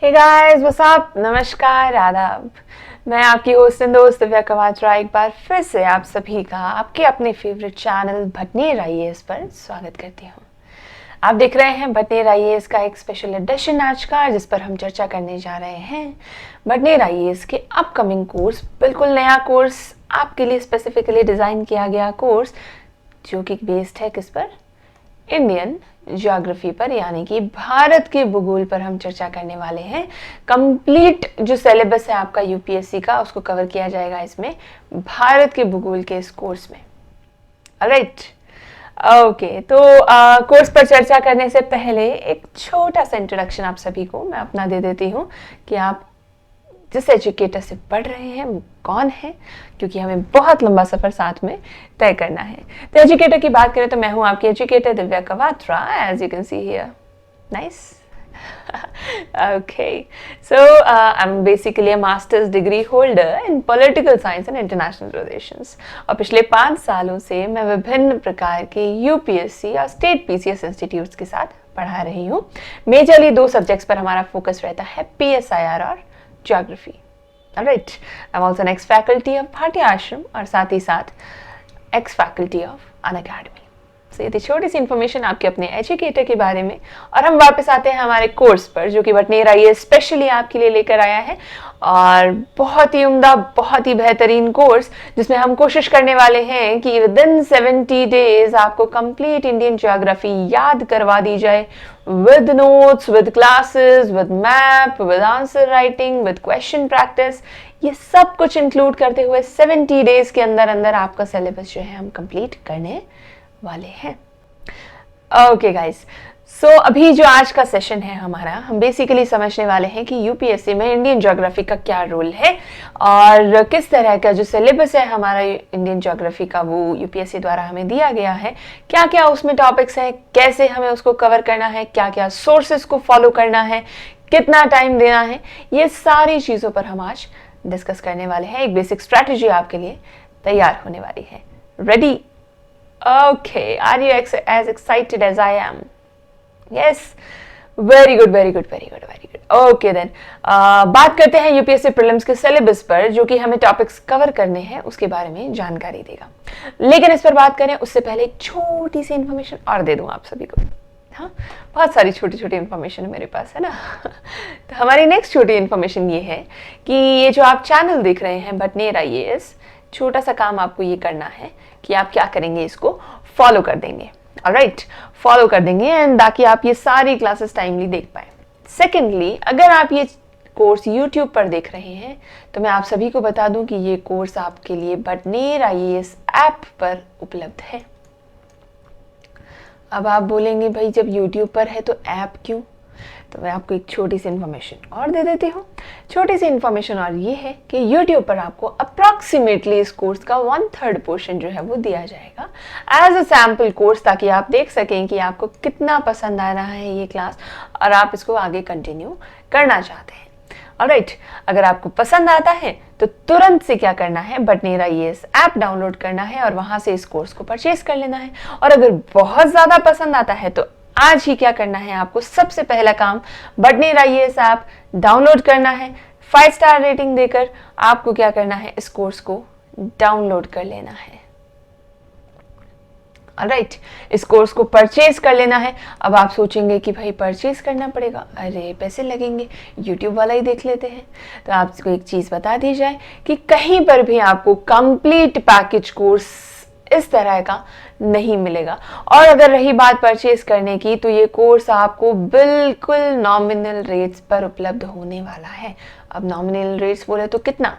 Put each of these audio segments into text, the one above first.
Hey guys what's up, नमस्कार, आदाब। मैं आपकी होस्ट एंड दोस्त दिव्या कवात्रा एक बार फिर से आप सभी का आपके अपने फेवरेट चैनल भटनेर आईएएस पर स्वागत करती हूँ। आप देख रहे हैं भटनेर आईएएस का एक स्पेशल एडिशन आज का, जिस पर हम चर्चा करने जा रहे हैं भटनेर आईएएस के अपकमिंग कोर्स, बिल्कुल नया कोर्स, आपके लिए स्पेसिफिकली डिज़ाइन किया गया कोर्स, जो कि बेस्ड है किस पर? इंडियन ज्योग्राफी पर, यानी कि भारत के भूगोल पर हम चर्चा करने वाले हैं। कंप्लीट जो सिलेबस है आपका यूपीएससी का, उसको कवर किया जाएगा इसमें भारत के भूगोल के इस कोर्स में। ऑलराइट, ओके, तो कोर्स पर चर्चा करने से पहले एक छोटा सा इंट्रोडक्शन आप सभी को मैं अपना दे देती हूँ कि आप जिस एजुकेटर से पढ़ रहे हैं वो कौन है, क्योंकि हमें बहुत लंबा सफर साथ में तय करना है। तो एजुकेटर की बात करें तो मैं हूं आपकी educator Divya Kavatra, as you can see here. Nice. Okay, so I'm basically a master's degree holder in political science and international relations, और पिछले 5 सालों से मैं विभिन्न प्रकार के यूपीएससी या स्टेट पीसीएस इंस्टीट्यूट्स के साथ पढ़ा रही हूँ। मेजरली 2 सब्जेक्ट्स पर हमारा फोकस रहता है, पीएसआईआर और geography. Alright, I'm also an ex-faculty of Bharti Ashram और साथ ही साथ ex-faculty of Unacademy। So ये थी छोटी सी इन्फॉर्मेशन आपके अपने एजुकेटर के बारे में, और हम वापस आते हैं हमारे कोर्स पर, जो कि भटनेर आईएएस स्पेशली आपके लिए लेकर आया है, और बहुत ही उम्दा, बहुत ही बेहतरीन कोर्स, जिसमें हम कोशिश करने वाले हैं कि विदिन 70 डेज आपको कंप्लीट इंडियन ज्योग्राफी याद करवा दी जाए, with notes, with classes, with map, with answer writing, with question practice। ये सब कुछ इंक्लूड करते हुए 70 डेज के अंदर अंदर आपका सिलेबस जो है हम कंप्लीट करने वाले हैं। ओके गाइस, सो अभी जो आज का सेशन है हमारा, हम बेसिकली समझने वाले हैं कि यूपीएससी में इंडियन ज्योग्राफी का क्या रोल है और किस तरह का जो सिलेबस है हमारा इंडियन ज्योग्राफी का, वो यूपीएससी द्वारा हमें दिया गया है, क्या क्या उसमें टॉपिक्स हैं, कैसे हमें उसको कवर करना है, क्या क्या सोर्सेस को फॉलो करना है, कितना टाइम देना है, ये सारी चीज़ों पर हम आज डिस्कस करने वाले हैं। एक बेसिक स्ट्रैटेजी आपके लिए तैयार होने वाली है। Ready? Okay, are you as excited as I am? Yes, very good, very good, very good, very good. Okay then, बात करते हैं यूपीएससी प्रीलिम्स के सिलेबस पर, जो कि हमें टॉपिक्स कवर करने हैं उसके बारे में जानकारी देगा। लेकिन इस पर बात करें उससे पहले एक छोटी सी इन्फॉर्मेशन और दे दूं आप सभी को। हाँ, बहुत सारी छोटी छोटी इन्फॉर्मेशन है मेरे पास, है ना। तो हमारी नेक्स्ट छोटी इन्फॉर्मेशन ये है कि ये जो आप चैनल देख रहे हैं भटनेर आईएएस, छोटा सा काम आपको ये करना है कि आप क्या करेंगे, इसको फॉलो कर देंगे। ऑलराइट, फॉलो कर देंगे, एंड ताकि आप ये सारी क्लासेस टाइमली देख पाए। सेकेंडली, अगर आप ये कोर्स यूट्यूब पर देख रहे हैं तो मैं आप सभी को बता दूं कि ये कोर्स आपके लिए भटनेर आईएएस ऐप पर उपलब्ध है। अब आप बोलेंगे भाई जब यूट्यूब पर है तो ऐप क्यों? तो मैं आपको एक छोटी सी इन्फॉर्मेशन और दे देती हूँ। छोटी सी इन्फॉर्मेशन और ये है कि यूट्यूब पर आपको अप्रॉक्सीमेटली इस कोर्स का 1/3 पोर्शन जो है वो दिया जाएगा एज अ सैम्पल कोर्स, ताकि आप देख सकें कि आपको कितना पसंद आ रहा है ये क्लास और आप इसको आगे कंटिन्यू करना चाहते हैं। ऑलराइट, अगर आपको पसंद आता है तो तुरंत से क्या करना है, भटनेर आईएएस ऐप डाउनलोड करना है और वहां से इस कोर्स को परचेज कर लेना है। और अगर बहुत ज्यादा पसंद आता है तो आज ही क्या करना है, आपको सबसे पहला काम भटनेर आईएएस ऐप डाउनलोड करना है। 5 स्टार रेटिंग देकर आपको क्या करना है, इस कोर्स को डाउनलोड कर लेना है। ऑलराइट, इस कोर्स को परचेज कर लेना है। अब आप सोचेंगे कि भाई परचेज करना पड़ेगा, अरे पैसे लगेंगे, यूट्यूब वाला ही देख लेते हैं। तो आपको एक चीज़ बता दी जाए कि कहीं पर भी आपको कंप्लीट पैकेज कोर्स इस तरह का नहीं मिलेगा। और अगर रही बात परचेज करने की, तो ये कोर्स आपको बिल्कुल नॉमिनल रेट्स पर उपलब्ध होने वाला है। अब नॉमिनल रेट्स बोले तो कितना?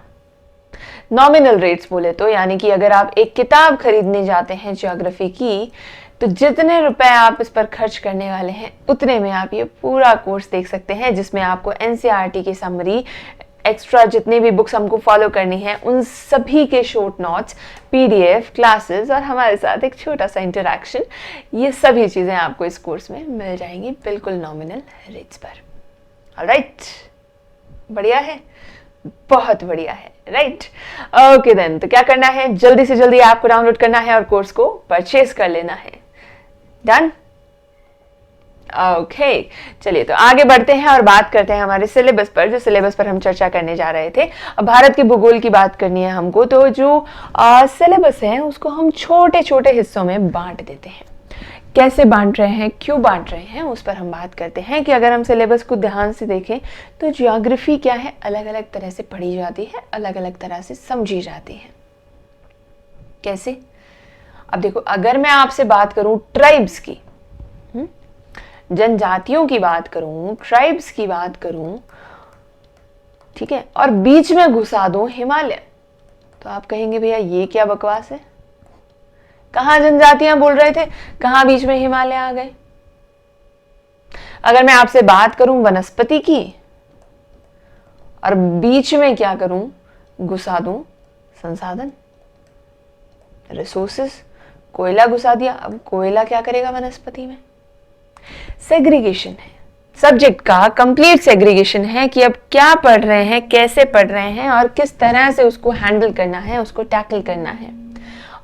नॉमिनल रेट्स बोले तो यानी कि अगर आप एक किताब खरीदने जाते हैं ज्योग्राफी की, तो जितने रुपए आप इस पर खर्च करने वाले हैं उतने में आप ये पूरा कोर्स देख सकते हैं, जिसमें आपको एनसीईआरटी की समरी, एक्स्ट्रा जितने भी बुक्स हमको फॉलो करनी है उन सभी के शॉर्ट नोट्स, पीडीएफ, क्लासेस और हमारे साथ एक छोटा सा इंटरैक्शन, ये सभी चीज़ें आपको इस कोर्स में मिल जाएंगी बिल्कुल नॉमिनल रेट्स पर। ऑलराइट, बढ़िया है, बहुत बढ़िया है, राइट। ओके देन, तो क्या करना है, जल्दी से जल्दी ऐप को डाउनलोड करना है और कोर्स को परचेज कर लेना है। डन? ओके चलिए तो आगे बढ़ते हैं और बात करते हैं हमारे सिलेबस पर, जो सिलेबस पर हम चर्चा करने जा रहे थे। अब भारत के भूगोल की बात करनी है हमको, तो जो सिलेबस है उसको हम छोटे छोटे हिस्सों में बांट देते हैं। कैसे बांट रहे हैं, क्यों बांट रहे हैं, उस पर हम बात करते हैं कि अगर हम सिलेबस को ध्यान से देखें तो ज्योग्राफी क्या है, अलग अलग तरह से पढ़ी जाती है, अलग अलग तरह से समझी जाती है। कैसे? अब देखो, अगर मैं आपसे बात करूं ट्राइब्स की, जनजातियों की बात करूं, ट्राइब्स की बात करूं, ठीक है, और बीच में घुसा दूं हिमालय, तो आप कहेंगे भैया ये क्या बकवास है, कहां जनजातियां बोल रहे थे, कहां बीच में हिमालय आ गए। अगर मैं आपसे बात करूं वनस्पति की और बीच में क्या करूं, घुसा दूं संसाधन, रिसोर्सेस, कोयला घुसा दिया, अब कोयला क्या करेगा वनस्पति में। सेग्रीगेशन है, सब्जेक्ट का कंप्लीट सेग्रीगेशन है कि अब क्या पढ़ रहे हैं, कैसे पढ़ रहे हैं और किस तरह से उसको हैंडल करना है, उसको टैकल करना है।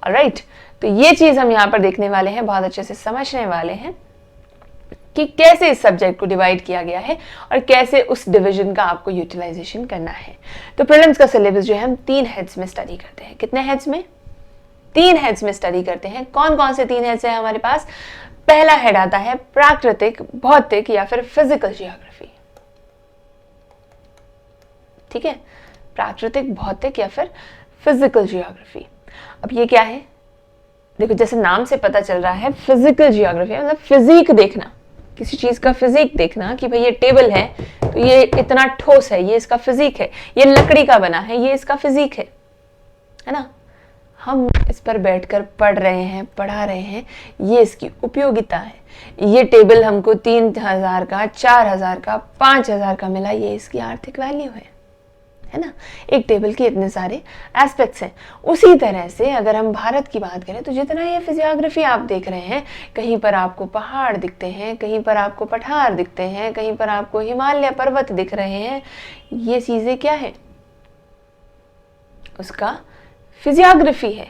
ऑलराइट, तो ये चीज हम यहाँ पर देखने वाले हैं, बहुत अच्छे से समझने वाले हैं कि कैसे इस सब्जेक्ट को डिवाइड किया गया है और कैसे उस डिवीजन का आपको यूटिलाइजेशन करना है। तो प्रीलिम्स का सिलेबस जो है हम 3 हेड्स में स्टडी करते हैं। कितने हेड्स में? 3 हेड्स में स्टडी करते हैं। कौन कौन से 3 हेड्स है हमारे पास? पहला हेड आता है प्राकृतिक, भौतिक या फिर फिजिकल जियोग्राफी। ठीक है, प्राकृतिक, भौतिक या फिर फिजिकल जियोग्राफी। अब ये क्या है? देखो, जैसे नाम से पता चल रहा है फिजिकल जियोग्राफी मतलब फिजिक देखना, किसी चीज का फिजिक देखना कि भाई ये टेबल है तो ये इतना ठोस है, ये इसका फिजिक है, ये लकड़ी का बना है, ये इसका फिजिक है ना। हम इस पर बैठकर पढ़ रहे हैं, पढ़ा रहे हैं, ये इसकी उपयोगिता है। ये टेबल हमको 3000 का, 4000 का, 5000 का मिला, ये इसकी आर्थिक वैल्यू है ना। एक टेबल के इतने सारे एस्पेक्ट्स हैं। उसी तरह से अगर हम भारत की बात करें तो जितना ये फिजियोग्राफी आप देख रहे हैं, कहीं पर आपको पहाड़ दिखते हैं, कहीं पर आपको पठार दिखते हैं, कहीं पर आपको हिमालय पर्वत दिख रहे हैं, ये चीजें क्या है? उसका फिजियोग्राफी है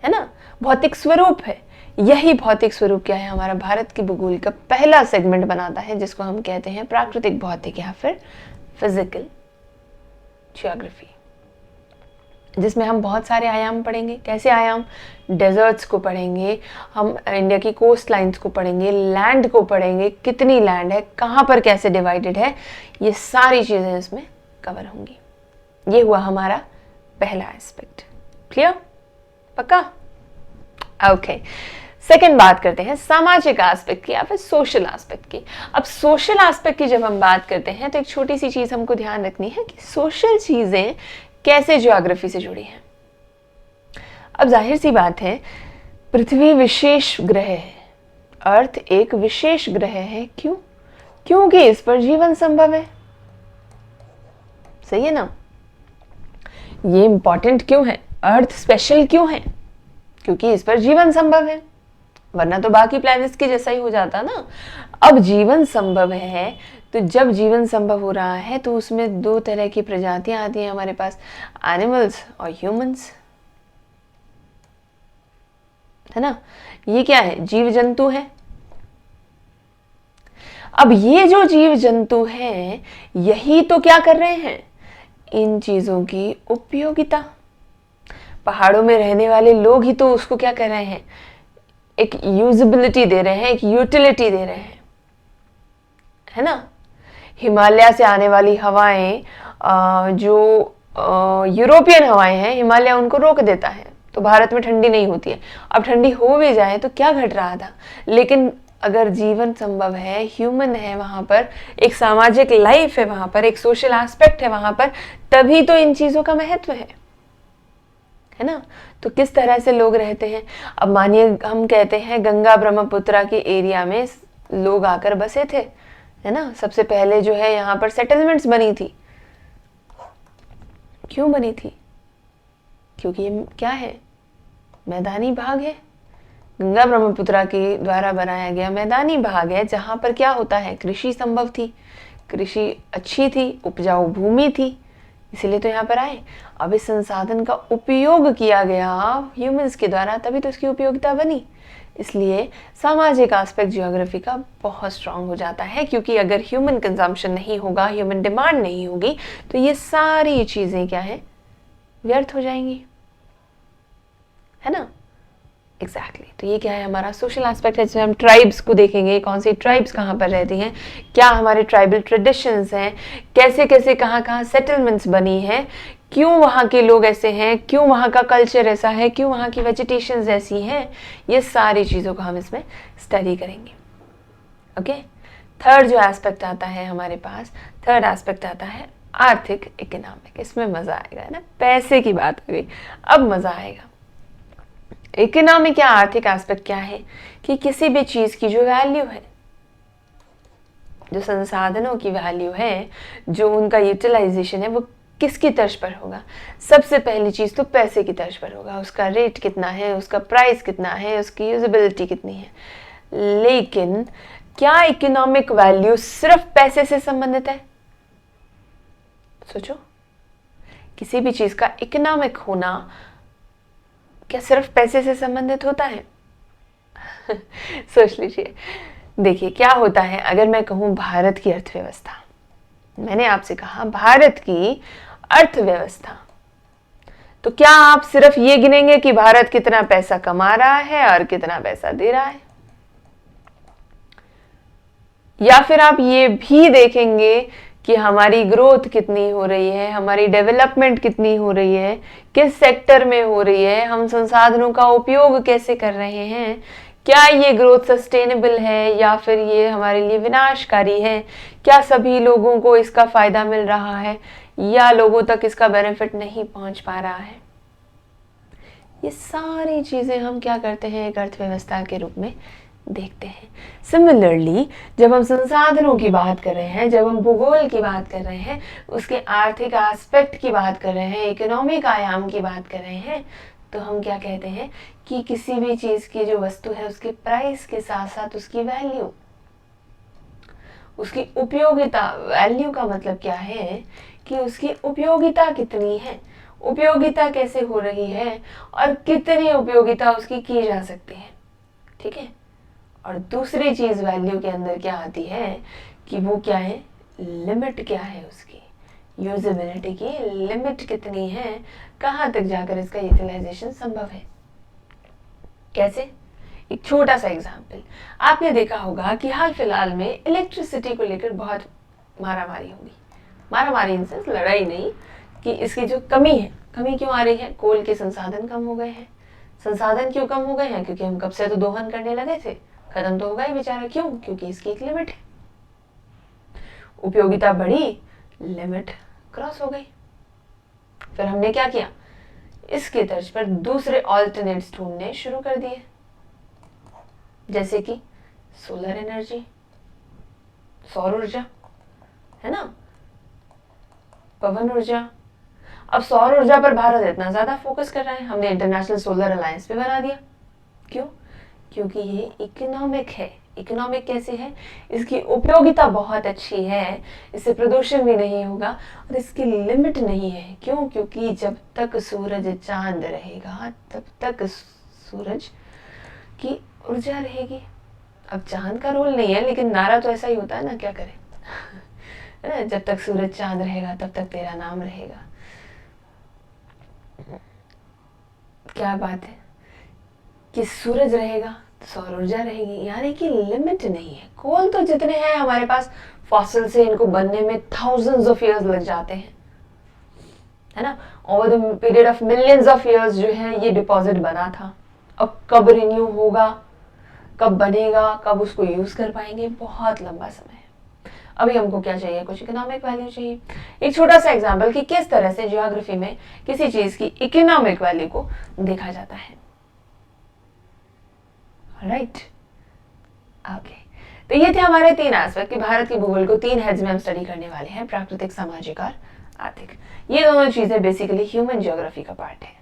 ना, भौतिक स्वरूप है। यही भौतिक स्वरूप क्या है, हमारा भारत के भूगोल का पहला सेगमेंट बनाता है, जिसको हम कहते हैं प्राकृतिक भौतिक या फिर फिजिकल जियोग्राफी, जिसमें हम बहुत सारे आयाम पढ़ेंगे। कैसे आयाम? डेजर्ट्स को पढ़ेंगे, हम इंडिया की कोस्ट लाइन्स को पढ़ेंगे, लैंड को पढ़ेंगे, कितनी लैंड है, कहाँ पर कैसे डिवाइडेड है, ये सारी चीजें इसमें कवर होंगी। ये हुआ हमारा पहला एस्पेक्ट। क्लियर? पक्का? ओके, सेकंड बात करते हैं सामाजिक एस्पेक्ट की या फिर सोशल एस्पेक्ट की। अब सोशल एस्पेक्ट की जब हम बात करते हैं तो एक छोटी सी चीज हमको ध्यान रखनी है कि सोशल चीजें कैसे ज्योग्राफी से जुड़ी हैं। अब जाहिर सी बात है, पृथ्वी विशेष ग्रह है, अर्थ एक विशेष ग्रह है। क्यों? क्योंकि इस पर जीवन संभव है। सही है ना? ये इंपॉर्टेंट क्यों है? अर्थ स्पेशल क्यों है? क्योंकि इस पर जीवन संभव है, वरना तो बाकी प्लैनेट्स की जैसा ही हो जाता ना। अब जीवन संभव है, तो जब जीवन संभव हो रहा है तो उसमें 2 तरह की प्रजातियां आती हैं हमारे पास, एनिमल्स और ह्यूमंस, है ना। ये क्या है? जीव जंतु है। अब ये जो जीव जंतु हैं, यही तो क्या कर रहे हैं? इन चीजों की उपयोगिता। पहाड़ों में रहने वाले लोग ही तो उसको क्या कर रहे हैं? एक यूजिबिलिटी दे रहे हैं, एक यूटिलिटी दे रहे हैं, है ना। हिमालय से आने वाली हवाएं, जो यूरोपियन हवाएं हैं, हिमालय उनको रोक देता है, तो भारत में ठंडी नहीं होती है। अब ठंडी हो भी जाए तो क्या घट रहा था? लेकिन अगर जीवन संभव है, ह्यूमन है वहां पर, एक सामाजिक लाइफ है वहां पर, एक सोशल एस्पेक्ट है वहां पर, तभी तो इन चीजों का महत्व है ना। तो किस तरह से लोग रहते हैं? अब मानिए हम कहते हैं गंगा ब्रह्मपुत्रा के एरिया में लोग आकर बसे थे, है ना। सबसे पहले जो है यहाँ पर सेटलमेंट्स बनी थी। क्यों बनी थी? क्योंकि ये क्या है? मैदानी भाग है। गंगा ब्रह्मपुत्रा के द्वारा बनाया गया मैदानी भाग है, जहां पर क्या होता है? कृषि संभव थी, कृषि अच्छी थी, उपजाऊ भूमि थी, इसीलिए तो यहाँ पर आए। अब इस संसाधन का उपयोग किया गया ह्यूमंस के द्वारा, तभी तो इसकी उपयोगिता बनी। इसलिए सामाजिक एस्पेक्ट ज्योग्राफी का बहुत स्ट्रांग हो जाता है, क्योंकि अगर ह्यूमन कंजम्पशन नहीं होगा, ह्यूमन डिमांड नहीं होगी, तो ये सारी चीज़ें क्या है, व्यर्थ हो जाएंगी, है ना। एग्जैक्टली तो ये क्या है, हमारा सोशल एस्पेक्ट है, जिसमें हम ट्राइब्स को देखेंगे, कौन सी ट्राइब्स कहाँ पर रहती हैं, क्या हमारे ट्राइबल ट्रेडिशंस हैं, कैसे कैसे कहाँ कहाँ सेटलमेंट्स बनी हैं, क्यों वहाँ के लोग ऐसे हैं, क्यों वहाँ का कल्चर ऐसा है, क्यों वहाँ की वेजिटेशंस ऐसी हैं, ये सारी चीज़ों को हम इसमें स्टडी करेंगे। ओके, थर्ड जो एस्पेक्ट आता है हमारे पास, थर्ड एस्पेक्ट आता है आर्थिक इकोनॉमिक। इसमें मज़ा आएगा, है ना, पैसे की बात हो गई, अब मज़ा आएगा। इकोनॉमिक या आर्थिक एस्पेक्ट क्या है कि किसी भी चीज़ की जो वैल्यू है, जो संसाधनों की वैल्यू है, जो उनका यूटिलाइजेशन है, वो किसकी तर्ज पर होगा। सबसे पहली चीज़ तो पैसे की तर्ज पर होगा, उसका रेट कितना है, उसका प्राइस कितना है, उसकी यूजेबिलिटी कितनी है। लेकिन क्या इकोनॉमिक वैल्यू सिर्फ पैसे से संबंधित है? सोचो, किसी भी चीज़ का इकोनॉमिक होना क्या सिर्फ पैसे से संबंधित होता है? सोच लीजिए। देखिए क्या होता है, अगर मैं कहूँ भारत की अर्थव्यवस्था, मैंने आपसे कहा भारत की अर्थव्यवस्था, तो क्या आप सिर्फ ये गिनेंगे कि भारत कितना पैसा कमा रहा है और कितना पैसा दे रहा है, या फिर आप ये भी देखेंगे कि हमारी ग्रोथ कितनी हो रही है, हमारी डेवलपमेंट कितनी हो रही है, किस सेक्टर में हो रही है, हम संसाधनों का उपयोग कैसे कर रहे हैं, क्या ये ग्रोथ सस्टेनेबल है या फिर ये हमारे लिए विनाशकारी है, क्या सभी लोगों को इसका फायदा मिल रहा है या लोगों तक इसका बेनिफिट नहीं पहुंच पा रहा है। ये सारी चीजें हम क्या करते हैं, एक अर्थव्यवस्था के रूप में देखते हैं। सिमिलरली जब हम संसाधनों की बात कर रहे हैं, जब हम भूगोल की बात कर रहे हैं, उसके आर्थिक एस्पेक्ट की बात कर रहे हैं, इकोनॉमिक आयाम की बात कर रहे हैं, तो हम क्या कहते हैं कि किसी भी चीज की जो वस्तु है उसके प्राइस के साथ साथ उसकी वैल्यू, उसकी उपयोगिता, वैल्यू का मतलब क्या है कि उसकी उपयोगिता कितनी है, उपयोगिता कैसे हो रही है और कितनी उपयोगिता उसकी की जा सकती है। ठीक है, और दूसरी चीज वैल्यू के अंदर क्या आती है कि वो क्या है, लिमिट क्या है, उसकी यूजेबिलिटी की लिमिट कितनी है, कहाँ तक जाकर इसका यूटिलाइजेशन संभव है। कैसे, एक छोटा सा एग्जाम्पल, आपने देखा होगा कि हाल फिलहाल में इलेक्ट्रिसिटी को लेकर बहुत मारामारी होगी, मारामारी इन सेंस लड़ाई नहीं, कि इसकी जो कमी है, कमी क्यों आ रही है, कोल के संसाधन कम हो गए हैं। संसाधन क्यों कम हो गए हैं, क्योंकि हम कब से तो दोहन करने लगे थे, खत्म तो होगा ही बेचारा, क्यों, क्योंकि इसकी एक लिमिट है। उपयोगिता बढ़ी, लिमिट क्रॉस हो गई, फिर हमने क्या किया, इसके तर्ज पर दूसरे ऑल्टरनेट्स ढूंढने शुरू कर दिए, जैसे कि सोलर एनर्जी, सौर ऊर्जा, है ना, पवन ऊर्जा। अब सौर ऊर्जा पर भारत इतना ज्यादा फोकस कर रहा है, हमने इंटरनेशनल सोलर अलायंस भी बना दिया। क्यों, क्योंकि ये इकोनॉमिक है। इकोनॉमिक कैसे है, इसकी उपयोगिता बहुत अच्छी है, इससे प्रदूषण भी नहीं होगा और इसकी लिमिट नहीं है। क्यों, क्योंकि जब तक सूरज चांद रहेगा तब तक सूरज की ऊर्जा रहेगी। अब चांद का रोल नहीं है, लेकिन नारा तो ऐसा ही होता है ना, क्या करें, जब तक सूरज चांद रहेगा तब तक तेरा नाम रहेगा। क्या बात है कि सूरज रहेगा तो सौर ऊर्जा रहेगी, यानी कि लिमिट नहीं है। कोल तो जितने हैं हमारे पास, फॉसिल से इनको बनने में थाउजेंड्स ऑफ इयर्स लग जाते हैं, है ना, over the period of millions of years जो है ये डिपॉजिट बना था। अब कब रिन्यू होगा, कब बनेगा, कब उसको यूज कर पाएंगे, बहुत लंबा समय है। अभी हमको क्या चाहिए, कुछ इकोनॉमिक वैल्यू चाहिए। एक छोटा सा एग्जाम्पल कि किस तरह से ज्योग्राफी में किसी चीज की इकोनॉमिक वैल्यू को देखा जाता है। राइट, ओके, तो ये थे हमारे तीन एस्पेक्ट कि भारत के भूगोल को तीन हेड्स में हम स्टडी करने वाले हैं, प्राकृतिक, सामाजिक और आर्थिक। ये दोनों चीजें बेसिकली ह्यूमन ज्योग्राफी का पार्ट है।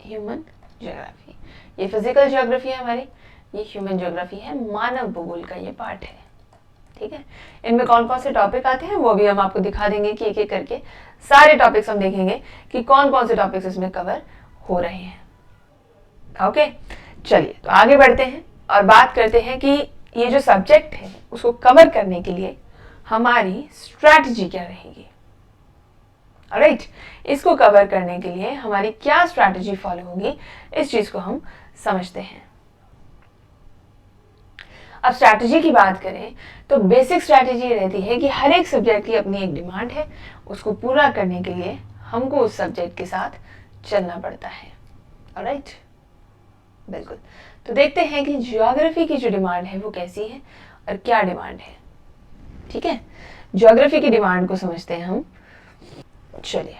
ह्यूमन ज्योग्राफी, ये फिजिकल ज्योग्राफी है हमारी, ये ह्यूमन ज्योग्राफी है, मानव भूगोल का ये पार्ट है। ठीक है, इनमें कौन कौन से टॉपिक आते हैं वो भी हम आपको दिखा देंगे कि एक एक करके सारे टॉपिक्स हम देखेंगे कि कौन कौन से टॉपिक्स इसमें कवर हो रहे हैं। ओके, चलिए तो आगे बढ़ते हैं और बात करते हैं कि ये जो सब्जेक्ट है उसको कवर करने के लिए हमारी स्ट्रैटेजी क्या रहेगी। राइट, इसको कवर करने के लिए हमारी क्या स्ट्रैटेजी फॉलो होगी, इस चीज को हम समझते हैं। अब स्ट्रैटेजी की बात करें तो बेसिक स्ट्रैटेजी रहती है कि हर एक सब्जेक्ट की अपनी एक डिमांड है, उसको पूरा करने के लिए हमको उस सब्जेक्ट के साथ चलना पड़ता है। ऑलराइट, बिल्कुल। तो देखते हैं कि ज्योग्राफी की जो डिमांड है वो कैसी है और क्या डिमांड है। ठीक है, ज्योग्राफी की डिमांड को समझते हैं हम। चलिए,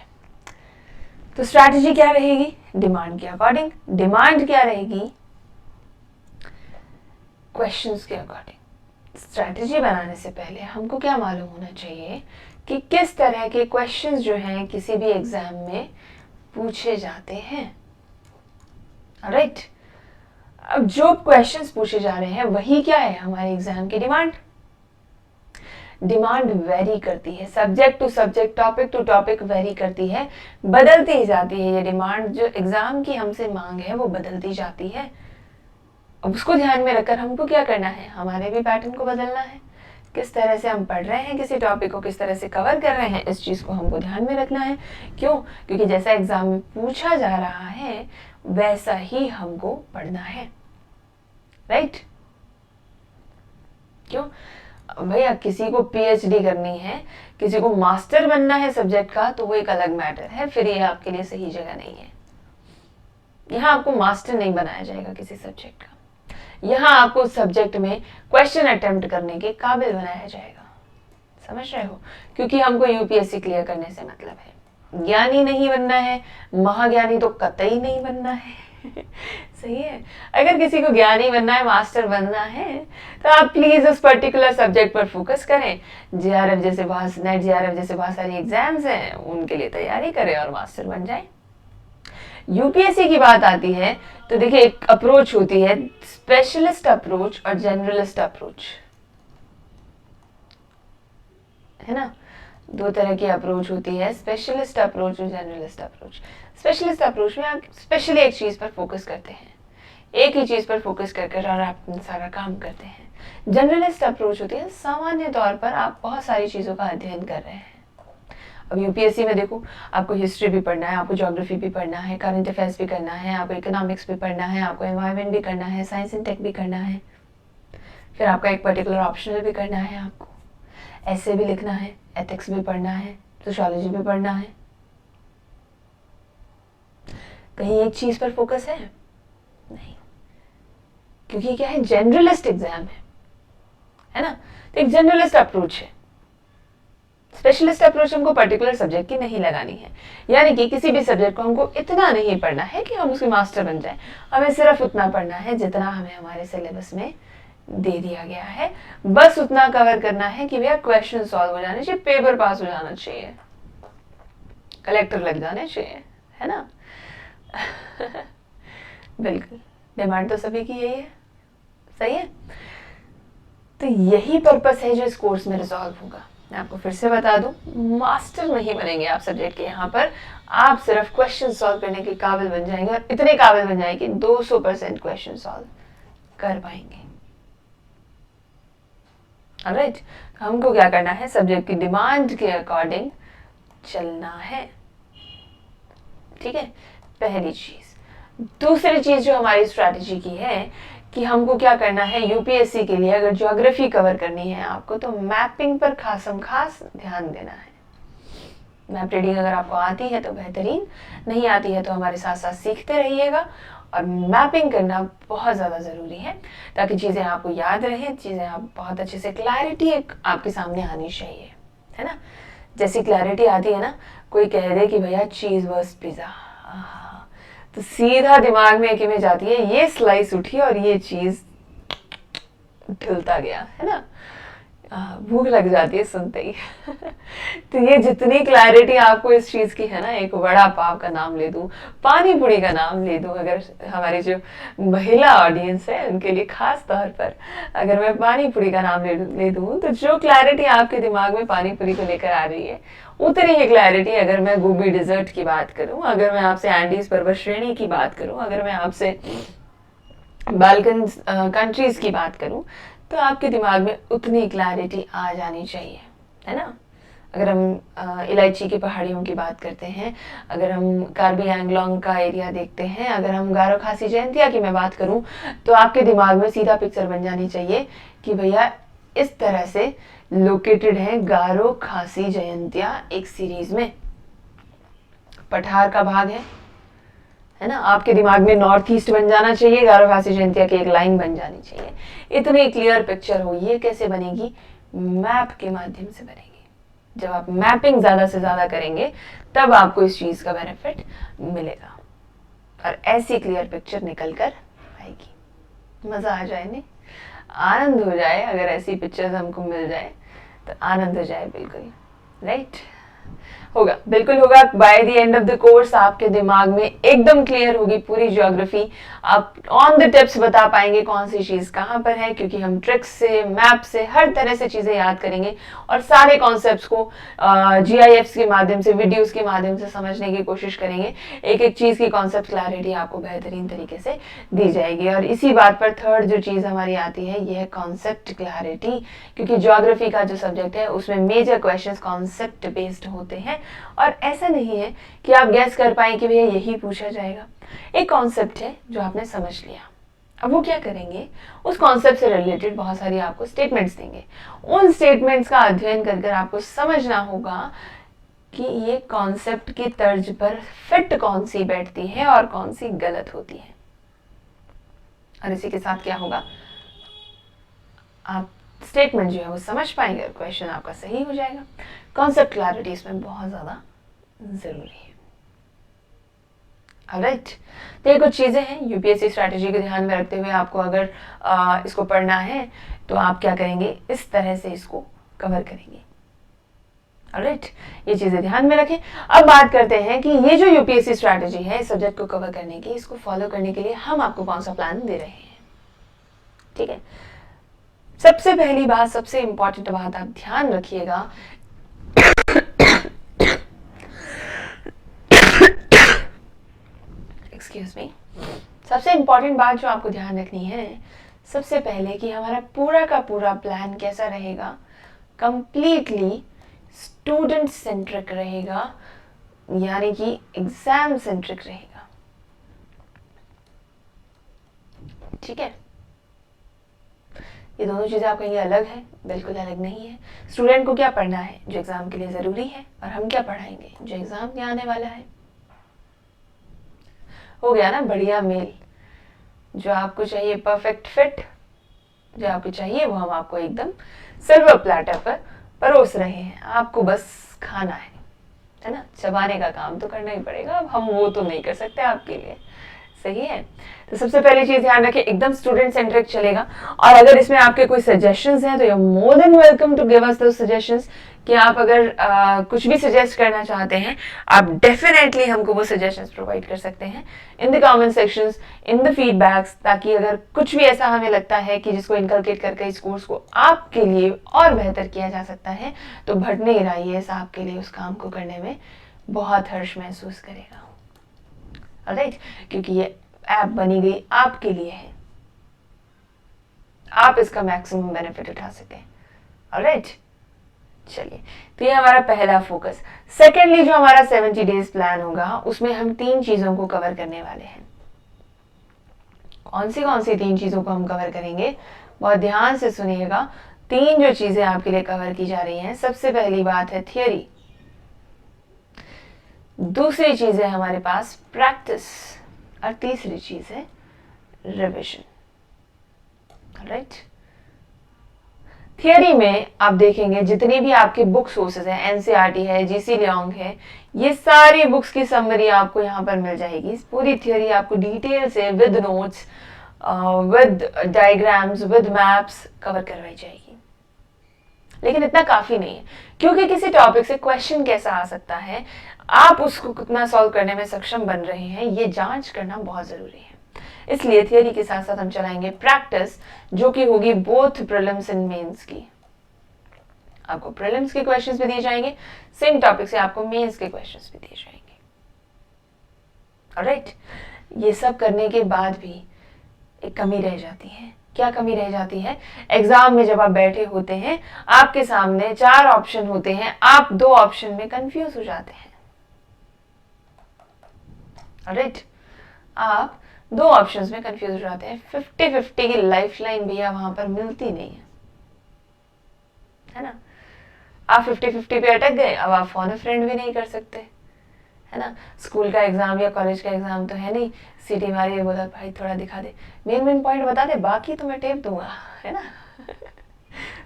तो स्ट्रैटेजी क्या रहेगी डिमांड के अकॉर्डिंग। डिमांड क्या रहेगी क्वेश्चंस के अकॉर्डिंग। स्ट्रैटेजी बनाने से पहले हमको क्या मालूम होना चाहिए कि किस तरह के क्वेश्चंस जो हैं किसी भी एग्जाम में पूछे जाते हैं। राइट, अब जो क्वेश्चंस पूछे जा रहे हैं वही क्या है हमारे एग्जाम की डिमांड। डिमांड वेरी करती है, subject to subject, topic to topic vary करती है, बदलती ही जाती है। ये डिमांड जो एग्जाम की हमसे मांग है वो बदलती जाती है। अब उसको ध्यान में रखकर हमको क्या करना है, हमारे भी पैटर्न को बदलना है। किस तरह से हम पढ़ रहे हैं किसी टॉपिक को, किस तरह से कवर कर रहे हैं, इस चीज को हमको ध्यान में रखना है। क्यों? क्योंकि जैसा एग्जाम में पूछा जा रहा है वैसा ही हमको पढ़ना है। राइट, क्यों भैया, किसी को पीएचडी करनी है, किसी को मास्टर बनना है सब्जेक्ट का, तो वो एक अलग मैटर है, फिर ये आपके लिए सही जगह नहीं है। यहाँ आपको मास्टर नहीं बनाया जाएगा किसी सब्जेक्ट का, यहाँ आपको सब्जेक्ट में क्वेश्चन अटेम्प्ट करने के काबिल बनाया जाएगा। समझ रहे हो? क्योंकि हमको यूपीएससी क्लियर करने से मतलब है, ज्ञानी नहीं बनना है, महाज्ञानी तो कतई नहीं बनना है। सही है, अगर किसी को ज्ञानी बनना है, मास्टर बनना है, तो आप प्लीज उस पर्टिकुलर सब्जेक्ट पर फोकस करें। जेआरएफ जैसे बहुत, नेट जेआरएफ जैसे बहुत सारी एग्जाम्स हैं, उनके लिए तैयारी करें और मास्टर बन जाए। यूपीएससी की बात आती है तो देखिए एक अप्रोच होती है स्पेशलिस्ट अप्रोच और जनरलिस्ट अप्रोच, है ना। दो तरह की अप्रोच होती है, स्पेशलिस्ट अप्रोच और जनरलिस्ट अप्रोच। स्पेशलिस्ट अप्रोच में आप स्पेशली एक चीज पर फोकस करते हैं, एक ही चीज पर फोकस कर और आप सारा काम करते हैं। जनरलिस्ट अप्रोच होती है सामान्य तौर पर आप बहुत सारी चीजों का अध्ययन कर रहे हैं। अब यूपीएससी में देखो, आपको हिस्ट्री भी पढ़ना है, आपको ज्योग्राफी भी पढ़ना है, करंट अफेयर्स भी करना है, आपको इकोनॉमिक्स भी पढ़ना है, आपको एनवायरनमेंट भी करना है, साइंस एंड टेक भी करना है, फिर आपका एक पर्टिकुलर ऑप्शनल भी करना है, आपको ऐसे भी लिखना है, एथिक्स भी पढ़ना है, सोशियोलॉजी भी पढ़ना है। कहीं एक चीज पर फोकस है नहीं, क्योंकि क्या है, जनरलिस्ट एग्जाम है ना। तो एक जनरलिस्ट अप्रोच है। स्पेशलिस्ट अप्रोच हमको पर्टिकुलर सब्जेक्ट की नहीं लगानी है, यानी कि किसी भी सब्जेक्ट को हमको इतना नहीं पढ़ना है कि हम उसके मास्टर बन जाए। हमें सिर्फ उतना पढ़ना है जितना हमें हमारे सिलेबस में दे दिया गया है, बस उतना कवर करना है कि भैया क्वेश्चन सॉल्व हो जाने चाहिए, पेपर पास हो जाना चाहिए, कलेक्टर लग जाने चाहिए, है ना। बिल्कुल, डिमांड तो सभी की यही है। सही है, तो यही पर्पस है जो इस कोर्स में रिजॉल्व होगा। मैं आपको फिर से बता दूं, मास्टर नहीं बनेंगे आप सब्जेक्ट के, यहाँ पर आप सिर्फ क्वेश्चन सॉल्व करने के काबिल बन जाएंगे, और इतने काबिल बन जाएंगे 200% क्वेश्चन सॉल्व कर पाएंगे। ऑलराइट, हमको क्या करना है, सब्जेक्ट की डिमांड के अकॉर्डिंग चलना है। ठीक है, पहली चीज। दूसरी चीज जो हमारी स्ट्रैटेजी की है कि हमको क्या करना है, यूपीएससी के लिए अगर ज्योग्राफी कवर करनी है आपको, तो मैपिंग पर खासम खास ध्यान देना है। मैप रीडिंग अगर आपको आती है तो बेहतरीन, नहीं आती है तो हमारे साथ साथ सीखते रहिएगा। और मैपिंग करना बहुत ज़्यादा ज़रूरी है ताकि चीज़ें आपको याद रहें, चीज़ें आप बहुत अच्छे से, क्लैरिटी एक आपके सामने आनी चाहिए, है ना। जैसी क्लैरिटी आती है ना, कोई कह दे कि भैया चीज़ वर्स पिज़्ज़ा, तो सीधा दिमाग में एक इमेज आती है, ये स्लाइस उठी और ये चीज़ ढलता गया, है ना। भूख लग जाती है सुनते ही। तो ये जितनी क्लैरिटी आपको इस चीज की है ना, एक वड़ा पाव का नाम ले दूं, पानी पूरी का नाम ले दूं, अगर हमारी जो महिला ऑडियंस है उनके लिए खास तौर पर अगर मैं पानी पूरी का नाम ले दूं, तो जो क्लैरिटी आपके दिमाग में पानी पूरी को लेकर आ रही है, उतनी ही क्लैरिटी अगर मैं गोबी डिजर्ट की बात करूं, अगर मैं आपसे एंडीज पर्वत श्रेणी की बात करूं, अगर मैं आपसे बाल्कन कंट्रीज की बात करूं तो आपके दिमाग में उतनी क्लैरिटी आ जानी चाहिए, है ना। अगर हम इलायची की पहाड़ियों की बात करते हैं, अगर हम कार्बी एंगलोंग का एरिया देखते हैं, अगर हम गारो खासी जयंतिया की मैं बात करूं तो आपके दिमाग में सीधा पिक्चर बन जानी चाहिए कि भैया इस तरह से लोकेटेड है गारो खासी जयंतिया एक सीरीज में, पठार का भाग है ना। आपके दिमाग में नॉर्थ ईस्ट बन जाना चाहिए, गारो खासी जयंतिया की एक लाइन बन जानी चाहिए। इतनी क्लियर पिक्चर हो, ये कैसे बनेगी? मैप के माध्यम से बनेगी। जब आप मैपिंग ज्यादा से ज्यादा करेंगे तब आपको इस चीज का बेनिफिट मिलेगा और ऐसी क्लियर पिक्चर निकल कर आएगी। मजा आ जाए, नहीं आनंद हो जाए। अगर ऐसी पिक्चर्स हमको मिल जाए तो आनंद हो जाए, बिल्कुल राइट। होगा, बिल्कुल होगा। By the end of the course आपके दिमाग में एकदम क्लियर होगी पूरी ज्योग्राफी। आप ऑन द टिप्स बता पाएंगे कौन सी चीज कहाँ पर है, क्योंकि हम ट्रिक्स से, मैप से, हर तरह से चीजें याद करेंगे और सारे कॉन्सेप्ट्स को GIFs के माध्यम से, वीडियोस के माध्यम से समझने की कोशिश करेंगे। एक एक चीज की कॉन्सेप्ट क्लैरिटी आपको बेहतरीन तरीके से दी जाएगी। और इसी बात पर थर्ड जो चीज हमारी आती है यह है कॉन्सेप्ट क्लैरिटी, क्योंकि ज्योग्राफी का जो सब्जेक्ट है उसमें मेजर क्वेश्चंस कॉन्सेप्ट बेस्ड होते हैं और ऐसा नहीं है कि आप गैस कर पाए कि भैया यही पूछा जाएगा। एक कॉन्सेप्ट है जो आपने समझ लिया, अब वो क्या करेंगे, उस कॉन्सेप्ट से रिलेटेड बहुत सारी आपको स्टेटमेंट्स देंगे। उन स्टेटमेंट्स का अध्ययन कर कर आपको समझना होगा कि ये कॉन्सेप्ट की तर्ज पर फिट कौन सी बैठती है और कौन सी गलत होती है। और इसी के साथ क्या होगा, आप स्टेटमेंट जो है वो समझ पाएंगे और क्वेश्चन आपका सही हो जाएगा। कॉन्सेप्ट क्लैरिटी इसमें बहुत ज्यादा जरूरी है। ऑलराइट, तो ये कुछ चीजें हैं यूपीएससी स्ट्रैटेजी को ध्यान में रखते हुए आपको अगर इसको पढ़ना है तो आप क्या करेंगे, इस तरह से इसको कवर करेंगे। ऑलराइट, ये चीजें ध्यान में रखें। अब बात करते हैं कि ये जो यूपीएससी स्ट्रैटेजी है इस सब्जेक्ट को कवर करने की, इसको फॉलो करने के लिए हम आपको कौन सा प्लान दे रहे हैं। ठीक है, सबसे पहली बात, सबसे इंपॉर्टेंट बात आप ध्यान रखिएगा, एक्सक्यूज मी, सबसे इंपॉर्टेंट बात जो आपको ध्यान रखनी है सबसे पहले कि हमारा पूरा का पूरा प्लान कैसा रहेगा, कंप्लीटली स्टूडेंट सेंट्रिक रहेगा, यानी कि एग्जाम सेंट्रिक रहेगा। ठीक है, ये दोनों चीजें आप कहेंगे अलग है, बिल्कुल अलग नहीं है। स्टूडेंट को क्या पढ़ना है जो एग्जाम के लिए जरूरी है, और हम क्या पढ़ाएंगे जो एग्जाम में आने वाला है। हो गया ना बढ़िया मेल। जो आपको चाहिए परफेक्ट फिट, जो आपको चाहिए वो हम आपको एकदम सिल्वर प्लेटर पर परोस रहे हैं, आपको बस खाना है ना। चबाने का काम तो करना ही पड़ेगा, अब हम वो तो नहीं कर सकते आपके लिए, सही है। तो सबसे पहली चीज ध्यान रखिए, एकदम स्टूडेंट सेंट्रिक चलेगा। और अगर इसमें आपके कोई सजेशंस हैं तो you are more than welcome to give us those suggestions, कि आप अगर कुछ भी सजेस्ट करना चाहते हैं आप डेफिनेटली हमको वो सजेशंस प्रोवाइड कर सकते हैं in the comment sections, in the feedbacks, ताकि अगर कुछ भी ऐसा हमें लगता है कि जिसको इनकलकेट करके इस कोर्स को आपके लिए और बेहतर किया जा सकता है तो भटने IAS आपके लिए उस काम को करने में बहुत हर्ष महसूस करेगा। ऑलराइट, क्योंकि ये ऐप बनी गई आपके लिए है, आप इसका मैक्सिमम बेनिफिट उठा सकें। ऑलराइट, चलिए, तो ये हमारा पहला फोकस। सेकेंडली जो हमारा 70 डेज प्लान होगा उसमें हम 3 चीजों को कवर करने वाले हैं। कौन सी 3 चीजों को हम कवर करेंगे, बहुत ध्यान से सुनिएगा। 3 जो चीजें आपके लिए कवर की जा रही हैं, सबसे पहली बात है थियोरी, दूसरी चीज है हमारे पास प्रैक्टिस, और तीसरी चीज है रिविजन। राइट, थियोरी में आप देखेंगे जितनी भी आपके बुक सोर्सेज हैं, NCERT है, GC लियोंग है, ये सारी बुक्स की समरी आपको यहाँ पर मिल जाएगी। पूरी थियोरी आपको डिटेल से with notes, with diagrams, with maps cover करवाई जाएगी। लेकिन इतना काफी नहीं है, क्योंकि किसी टॉपिक से क्वेश्चन कैसा आ सकता है, आप उसको कितना सॉल्व करने में सक्षम बन रहे हैं, ये जांच करना बहुत जरूरी है। इसलिए थियोरी के साथ साथ हम चलाएंगे प्रैक्टिस, जो कि होगी बोथ प्रीलिम्स एंड मेंस की। आपको प्रीलिम्स के क्वेश्चंस भी दिए जाएंगे, सेम टॉपिक से आपको मेंस के क्वेश्चंस भी दिए जाएंगे। ऑलराइट, ये सब करने के बाद भी एक कमी रह जाती है। क्या कमी रह जाती है? एग्जाम में जब आप बैठे होते हैं, आपके सामने 4 ऑप्शन होते हैं, आप 2 ऑप्शन में कंफ्यूज हो जाते हैं। राइट, आप 2 ऑप्शंस में कंफ्यूज हो जाते हैं। 50-50 की लाइफलाइन भैया वहां पर मिलती नहीं है ना। आप 50-50 पे अटक गए, अब आप फोन फ्रेंड भी नहीं कर सकते, है ना। स्कूल का एग्जाम या कॉलेज का एग्जाम तो है नहीं, सीटी मारी, बोला भाई थोड़ा दिखा दे, मेन पॉइंट बता दे, बाकी तो मैं टेप दूंगा, है ना।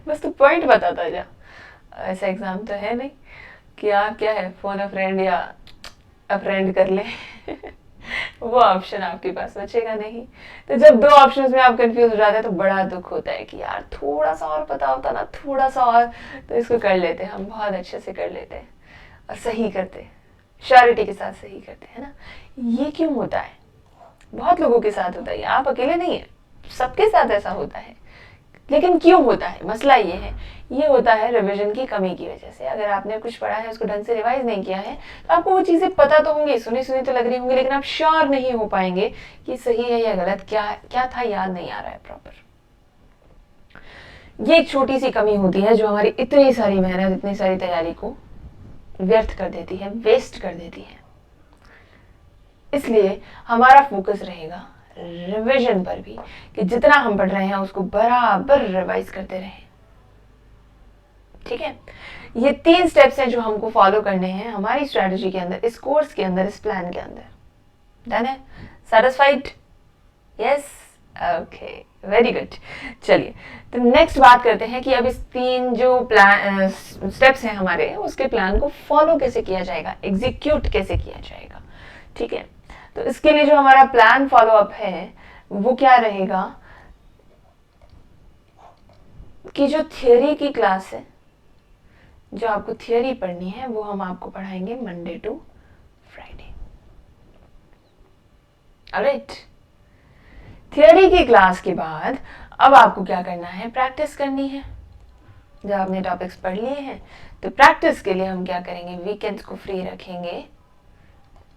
बस तू पॉइंट बताता जा। ऐसा एग्जाम तो है नहीं कि आप क्या है, फोन फ्रेंड या फ्रेंड कर ले। वो ऑप्शन आपके पास बचेगा नहीं। तो जब 2 ऑप्शंस में आप कंफ्यूज हो जाते हैं तो बड़ा दुख होता है कि यार थोड़ा सा और पता होता ना, थोड़ा सा और तो इसको कर लेते, हम बहुत अच्छे से कर लेते और सही करते, श्योरिटी के साथ सही करते, है ना। ये क्यों होता है? बहुत लोगों के साथ होता है, आप अकेले नहीं है, सबके साथ ऐसा होता है। लेकिन क्यों होता है? मसला ये है, ये होता है रिवीजन की कमी की वजह से। अगर आपने कुछ पढ़ा है, उसको ढंग से रिवाइज नहीं किया है, तो आपको वो चीजें पता तो होंगी, सुनी सुनी तो लग रही होंगी, लेकिन आप श्योर नहीं हो पाएंगे कि सही है या गलत, क्या था याद नहीं आ रहा है प्रॉपर। ये एक छोटी सी कमी होती है जो हमारी इतनी सारी मेहनत, इतनी सारी तैयारी को व्यर्थ कर देती है, वेस्ट कर देती है। इसलिए हमारा फोकस रहेगा रिवीजन पर भी, कि जितना हम पढ़ रहे हैं उसको बराबर रिवाइज करते रहें। ठीक है, ये 3 स्टेप्स हैं जो हमको फॉलो करने हैं हमारी स्ट्रेटजी के अंदर, इस कोर्स के अंदर, इस प्लान के अंदर। डन है? Satisfied? Yes, okay, very good. चलिए, तो नेक्स्ट बात करते हैं कि अब इस 3 जो प्लान स्टेप्स हैं हमारे, उसके प्लान को फॉलो कैसे किया जाएगा, एग्जीक्यूट कैसे किया जाएगा। ठीक है, तो इसके लिए जो हमारा प्लान फॉलो अप है वो क्या रहेगा कि जो थियोरी की क्लास है, जो आपको थियोरी पढ़नी है, वो हम आपको पढ़ाएंगे Monday to Friday. Alright, theory की क्लास के बाद अब आपको क्या करना है? प्रैक्टिस करनी है। जब आपने टॉपिक्स पढ़ लिए हैं तो प्रैक्टिस के लिए हम क्या करेंगे? वीकेंड्स को फ्री रखेंगे।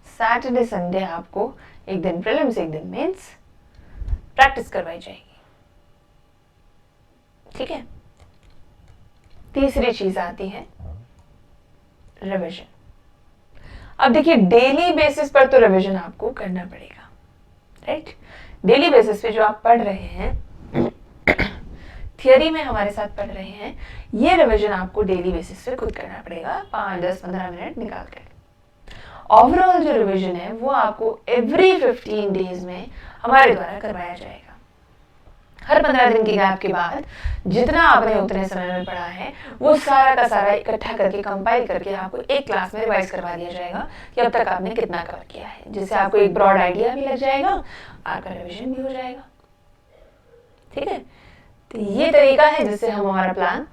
सैटरडे संडे आपको एक दिन प्रीलिम्स, एक दिन मेंस प्रैक्टिस करवाई जाएगी। ठीक है, तीसरी चीज आती है रिवीजन। अब देखिए, डेली बेसिस पर तो रिवीजन आपको करना पड़ेगा, राइट। डेली बेसिस पे जो आप पढ़ रहे हैं, थियोरी में हमारे साथ पढ़ रहे हैं, ये रिवीजन आपको डेली बेसिस पे खुद करना पड़ेगा, 5, 10, 15 मिनट निकाल कर। ओवरऑल जो रिवीजन है वो आपको एवरी 15 डेज में हमारे द्वारा करवाया जाएगा। हर 15 दिन के गैप के बाद जितना आपने उतने समय में पढ़ा है वो सारा का सारा इकट्ठा करके, कंपाइल करके आपको एक क्लास में रिवाइज करवा दिया जाएगा कि अब तक आपने कितना कवर किया है, जिससे आपको एक ब्रॉड आइडिया भी लग जाएगा, आपका रिवीजन भी हो जाएगा। ठीक है, तो ये तरीका है जिससे हम हमारा प्लान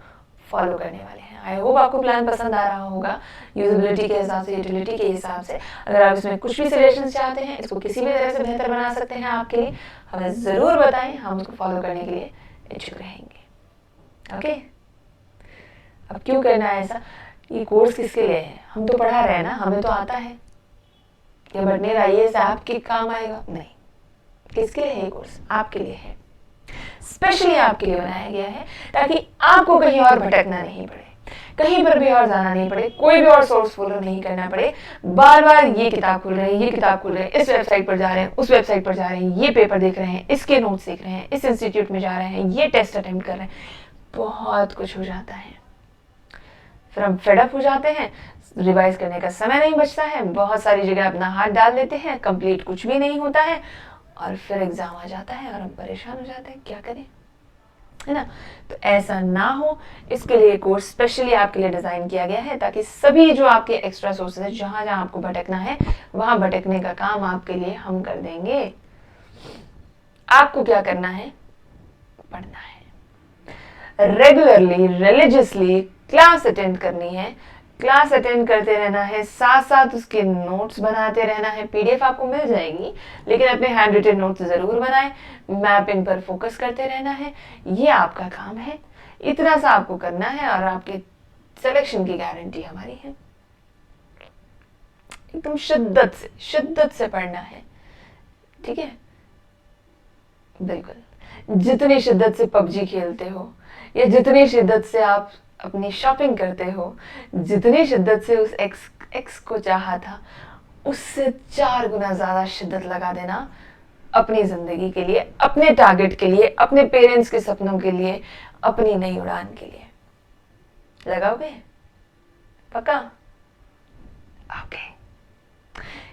फॉलो करने वाले हैं। आई होप आपको प्लान पसंद आ रहा होगा, यूजेबिलिटी के हिसाब से, यूटिलिटी के हिसाब से। अगर आप इसमें कुछ भी सजेशंस चाहते हैं, इसको किसी भी तरह से बेहतर बना सकते हैं आपके लिए, हमें ज़रूर बताएं, हम उसको फॉलो करने के लिए इच्छुक रहेंगे। ओके, अब क्यों करना है ऐसा? ये कोर्स किसके लिए है? हम तो पढ़ा रहे हैं ना, हमें तो आता है। क्या बटने रहिए से आपके काम आएगा? नहीं। किसके लिए है ये कोर्स? आपके लिए है, स्पेशली आपके लिए बनाया गया है, ताकि आपको कहीं और भटकना नहीं पड़े, कहीं पर भी और जाना नहीं पड़े, कोई भी और सोर्स फॉलो नहीं करना पड़े। बार बार ये किताब खुल रहे हैं, ये किताब खुल रहे हैं, इस वेबसाइट पर जा रहे हैं, उस वेबसाइट पर जा रहे हैं, ये पेपर देख रहे हैं, इसके नोट्स देख रहे हैं, इस इंस्टीट्यूट में जा रहे हैं, ये टेस्ट अटेम्प्ट कर रहे हैं, बहुत कुछ हो जाता है। फिर हम फेडअप हो जाते हैं, रिवाइज करने का समय नहीं बचता है, बहुत सारी जगह अपना हाथ डाल देते हैं, कंप्लीट कुछ भी नहीं होता है, और फिर एग्जाम आ जाता है और हम परेशान हो जाते हैं, क्या करें, है ना। तो ऐसा ना हो, इसके लिए कोर्स स्पेशली आपके लिए डिजाइन किया गया है, ताकि सभी जो आपके एक्स्ट्रा सोर्सेज है, जहां जहां आपको भटकना है, वहां भटकने का काम आपके लिए हम कर देंगे। आपको क्या करना है? पढ़ना है, रेगुलरली, रिलीजियसली क्लास अटेंड करनी है, क्लास अटेंड करते रहना है, साथ साथ उसके नोट्स बनाते रहना है। पीडीएफ आपको मिल जाएगी, लेकिन अपने हैंड रिटन नोट्स जरूर बनाएं, मैपिंग पर फोकस करते रहना है, ये आपका काम है। इतना सा आपको करना है और आपके सिलेक्शन की गारंटी हमारी है। एकदम शिद्दत से पढ़ना है, ठीक है। बिल्कुल, जितनी शिद्दत से पबजी खेलते हो या जितनी शिद्दत से आप अपनी शॉपिंग करते हो, जितनी शिद्दत से उस एक्स को चाहा था, उससे 4 गुना ज्यादा शिद्दत लगा देना अपनी जिंदगी के लिए, अपने टारगेट के लिए, अपने पेरेंट्स के सपनों के लिए, अपनी नई उड़ान के लिए। लगाओगे? पक्का? ओके,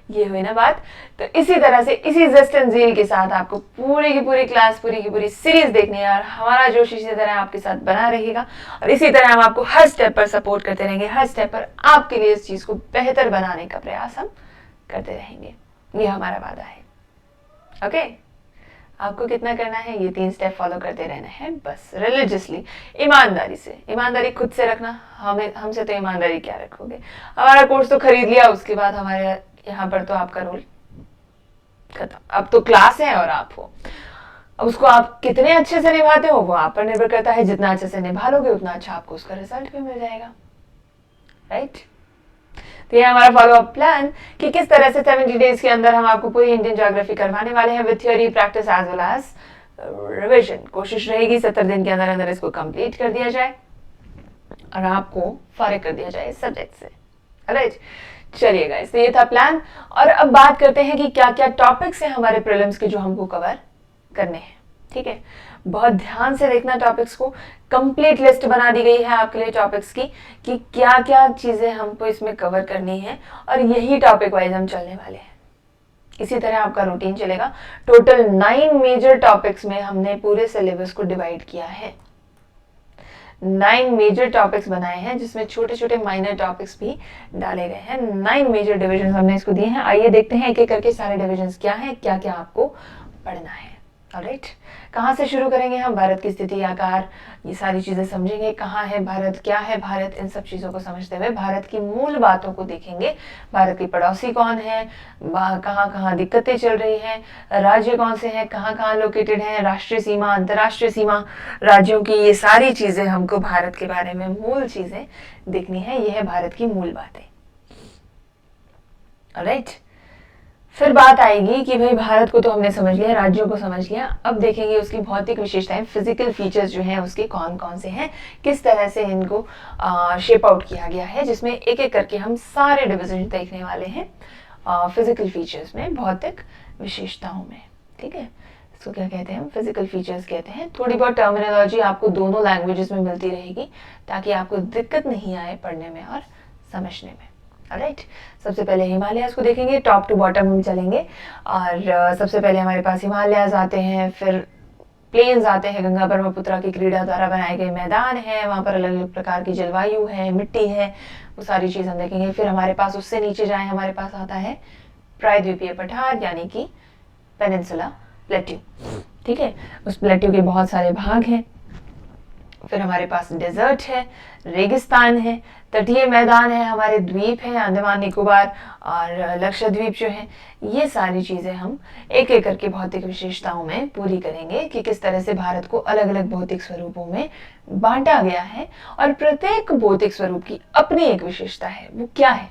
ये हुई ना बात। तो इसी तरह से, इसी जेस्ट एंड ज़ील के साथ आपको पूरी की पूरी क्लास, पूरी की पूरी सीरीज देखनी है और हमारा जोश इसी तरह आपके साथ बना रहेगा और इसी तरह हम आपको हर स्टेप पर सपोर्ट करते रहेंगे, हर स्टेप पर आपके लिए इस चीज को बेहतर बनाने का प्रयास हम करते रहेंगे। ये हमारा वादा है। ओके, आपको कितना करना है? ये 3 स्टेप फॉलो करते रहना है बस, रिलीजियसली, ईमानदारी से। ईमानदारी खुद से रखना, हमसे तो ईमानदारी क्या रखोगे? हमारा कोर्स तो खरीद लिया, उसके बाद हमारे यहाँ पर तो आपका रोल खत्म। अब तो क्लास है और आप हो, उसको आप कितने अच्छे से निभाते हो वो आप पर निर्भर करता है। जितना अच्छे से निभा लोगे उतना अच्छा आपको उसका रिजल्ट भी मिल जाएगा, राइट? तो ये हमारा फॉलो अप प्लान कि किस तरह से 70 डेज के अंदर हम आपको पूरी इंडियन ज्योग्राफी करवाने वाले हैं with theory, practice as well as revision. कोशिश रहेगी 70 दिन के अंदर अंदर इसको कंप्लीट कर दिया जाए और आपको फारिग कर दिया जाए इस सब्जेक्ट से, राइट? चलिए गाइस, तो ये था प्लान। और अब बात करते हैं कि क्या क्या टॉपिक्स हैं हमारे प्रीलिम्स के जो हमको कवर करने हैं। ठीक है, बहुत ध्यान से देखना टॉपिक्स को। कंप्लीट लिस्ट बना दी गई है आपके लिए टॉपिक्स की कि क्या क्या चीजें हमको इसमें कवर करनी है और यही टॉपिक वाइज हम चलने वाले हैं। इसी तरह आपका रूटीन चलेगा। टोटल 9 मेजर टॉपिक्स में हमने पूरे सिलेबस को डिवाइड किया है। 9 मेजर टॉपिक्स बनाए हैं जिसमें छोटे छोटे माइनर टॉपिक्स भी डाले गए हैं। 9 मेजर डिविजन हमने इसको दिए हैं। आइए देखते हैं एक एक करके सारे डिविजन क्या है, क्या क्या आपको पढ़ना है। ऑलराइट, कहाँ से शुरू करेंगे हम? भारत की स्थिति, आकार, ये सारी चीजें समझेंगे। कहाँ है भारत, क्या है भारत, इन सब चीजों को समझते हुए भारत की मूल बातों को देखेंगे। भारत की पड़ोसी कौन है, कहाँ कहाँ दिक्कतें चल रही हैं, राज्य कौन से हैं, कहाँ कहाँ लोकेटेड हैं, राष्ट्रीय सीमा, अंतर्राष्ट्रीय सीमा राज्यों की, ये सारी चीजें हमको भारत के बारे में मूल चीजें देखनी है। ये है भारत की मूल बातें। ऑलराइट, फिर बात आएगी कि भाई भारत को तो हमने समझ लिया, राज्यों को समझ लिया, अब देखेंगे उसकी भौतिक विशेषताएं, फिजिकल फीचर्स जो हैं उसके कौन कौन से हैं, किस तरह से इनको शेप आउट किया गया है, जिसमें एक एक करके हम सारे डिविजन देखने वाले हैं फिजिकल फीचर्स में, भौतिक विशेषताओं में। ठीक है, इसको क्या कहते हैं? हम फिजिकल फीचर्स कहते हैं। थोड़ी बहुत टर्मिनोलॉजी आपको दोनों लैंग्वेजेस में मिलती रहेगी ताकि आपको दिक्कत नहीं आए पढ़ने में और समझने में। राइट, सबसे पहले हिमालयाज को देखेंगे, टॉप टू बॉटम हम चलेंगे। और सबसे पहले हमारे पास हिमालयाज आते हैं, फिर प्लेन्स आते हैं, गंगा ब्रह्मपुत्र की क्रीड़ा द्वारा बनाए गए मैदान हैं, वहाँ पर अलग अलग प्रकार की जलवायु है, मिट्टी है, वो सारी चीज़ हम देखेंगे। फिर हमारे पास उससे नीचे जाए, हमारे पास आता है प्रायद्वीपीय पठार यानी कि पेनिनसुला प्लेट्यू। ठीक है, उस प्लेट्यू के बहुत सारे भाग हैं। फिर हमारे पास डेजर्ट है, रेगिस्तान है, तटीय मैदान है, हमारे द्वीप हैं, अंडमान निकोबार और लक्षद्वीप जो है। ये सारी चीज़ें हम एक एक करके भौतिक विशेषताओं में पूरी करेंगे कि किस तरह से भारत को अलग अलग भौतिक स्वरूपों में बांटा गया है और प्रत्येक भौतिक स्वरूप की अपनी एक विशेषता है। वो क्या है,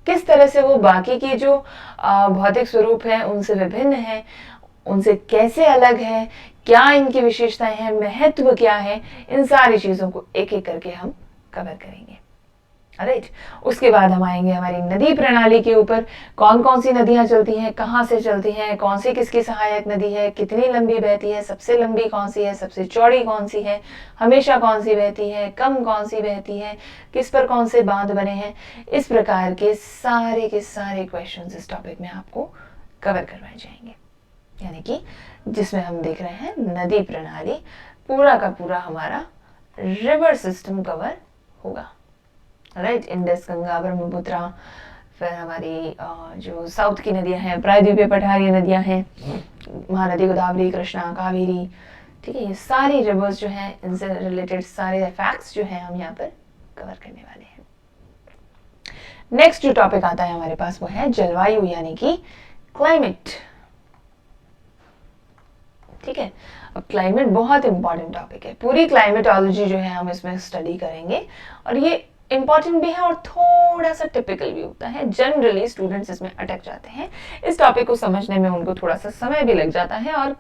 किस तरह से वो बाकी के जो भौतिक स्वरूप हैं उनसे विभिन्न है, उनसे कैसे अलग है, क्या इनकी विशेषताएं हैं, महत्व क्या है, इन सारी चीजों को एक एक करके हम कवर करेंगे। राइट, उसके बाद हम आएंगे हमारी नदी प्रणाली के ऊपर। कौन कौन सी नदियां चलती हैं, कहाँ से चलती हैं, कौन सी किसकी सहायक नदी है, कितनी लंबी बहती है, सबसे लंबी कौन सी है, सबसे चौड़ी कौन सी है, हमेशा कौन सी बहती है, कम कौन सी बहती है, किस पर कौन से बांध बने हैं। इस प्रकार के सारे क्वेश्चंस इस टॉपिक में आपको कवर करवाए जाएंगे। यानी कि जिसमें हम देख रहे हैं नदी प्रणाली, पूरा का पूरा हमारा रिवर सिस्टम कवर होगा। राइट, इंडस, गंगा, ब्रह्मपुत्र, फिर हमारी जो साउथ की नदियां हैं, प्रायद्वीपीय पठारीय नदियां हैं, महानदी, गोदावरी, कृष्णा, कावेरी। ठीक है, ये सारी रिवर्स जो हैं, इनसे रिलेटेड सारे फैक्ट्स जो हैं हम यहाँ पर कवर करने वाले हैं। नेक्स्ट जो टॉपिक आता है हमारे पास वो है जलवायु यानी कि क्लाइमेट। ठीक है, अब क्लाइमेट बहुत इंपॉर्टेंट टॉपिक है। पूरी क्लाइमेटोलॉजी जो है हम इसमें स्टडी करेंगे और ये इंपॉर्टेंट भी है और थोड़ा सा टिपिकल भी होता है। जनरली स्टूडेंट्स इसमें अटक जाते हैं, इस टॉपिक को समझने में उनको थोड़ा सा समय भी लग जाता है और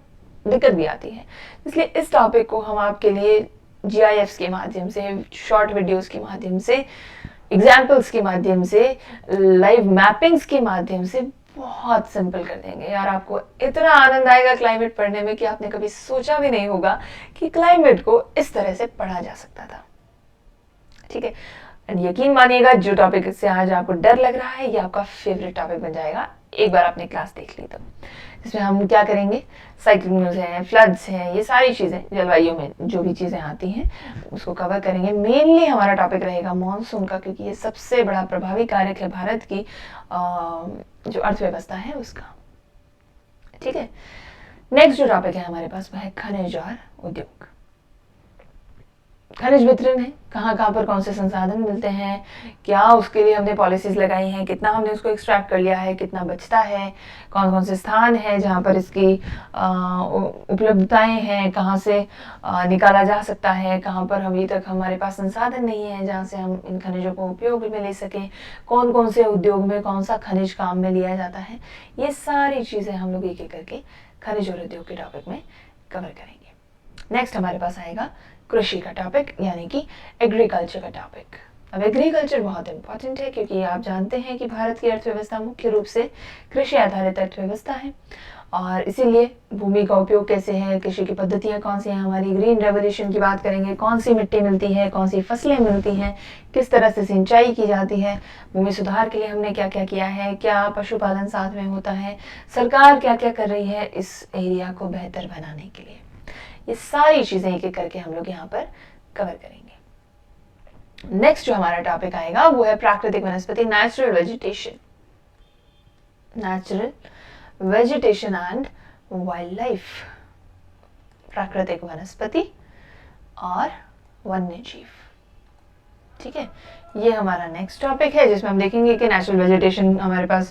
दिक्कत भी आती है। इसलिए इस टॉपिक को हम आपके लिए GIFs के माध्यम से, शॉर्ट वीडियोस के माध्यम से, एग्जाम्पल्स के माध्यम से, लाइव मैपिंग्स के माध्यम से बहुत सिंपल कर देंगे यार। आपको इतना आनंद आएगा क्लाइमेट पढ़ने में कि आपने कभी सोचा भी नहीं होगा कि क्लाइमेट को इस तरह से पढ़ा जा सकता था। ठीक है, एंड यकीन मानिएगा जो टॉपिक से आज आपको डर लग रहा है ये आपका फेवरेट टॉपिक बन जाएगा एक बार आपने क्लास देख ली तो। इसमें हम क्या करेंगे, साइक्लोन्स हैं, फ्लड्स हैं, ये सारी चीज़ें जलवायु में जो भी चीज़ें आती हैं उसको कवर करेंगे। मेनली हमारा टॉपिक रहेगा मॉनसून का, क्योंकि ये सबसे बड़ा प्रभावी कारक है भारत की जो अर्थव्यवस्था है उसका। ठीक है, नेक्स्ट जो टॉपिक है हमारे पास वह है खनिज और उद्योग। खनिज वितरण है, कहाँ कहाँ पर कौन से संसाधन मिलते हैं, क्या उसके लिए हमने पॉलिसीज लगाई हैं, कितना हमने उसको एक्सट्रैक्ट कर लिया है, कितना बचता है, कौन कौन से स्थान हैं जहाँ पर इसकी उपलब्धताएं हैं, कहाँ से निकाला जा सकता है, कहाँ पर अभी तक हमारे पास संसाधन नहीं है जहाँ से हम इन खनिजों को उपयोग में ले सकें, कौन कौन से उद्योग में कौन सा खनिज काम में लिया जाता है। ये सारी चीज़ें हम लोग एक एक करके खनिज और उद्योग के टॉपिक में कवर करेंगे। नेक्स्ट हमारे पास आएगा कृषि का टॉपिक, यानी कि एग्रीकल्चर का टॉपिक। अब एग्रीकल्चर बहुत इंपॉर्टेंट है क्योंकि आप जानते हैं कि भारत की अर्थव्यवस्था मुख्य रूप से कृषि आधारित अर्थव्यवस्था है, और इसीलिए भूमि का उपयोग कैसे है, कृषि की पद्धतियाँ कौन सी हैं, हमारी ग्रीन रेवोल्यूशन की बात करेंगे, कौन सी मिट्टी मिलती है, कौन सी फसलें मिलती हैं, किस तरह से सिंचाई की जाती है, भूमि सुधार के लिए हमने क्या क्या किया है, क्या पशुपालन साथ में होता है, सरकार क्या क्या कर रही है इस एरिया को बेहतर बनाने के लिए। ये सारी चीजें एक एक करके हम लोग यहाँ पर कवर करेंगे। नेक्स्ट जो हमारा टॉपिक आएगा वो है प्राकृतिक वनस्पति, natural vegetation and wild life. प्राकृतिक वनस्पति और वन्य जीव। ठीक है, ये हमारा नेक्स्ट टॉपिक है जिसमें हम देखेंगे कि नेचुरल वेजिटेशन हमारे पास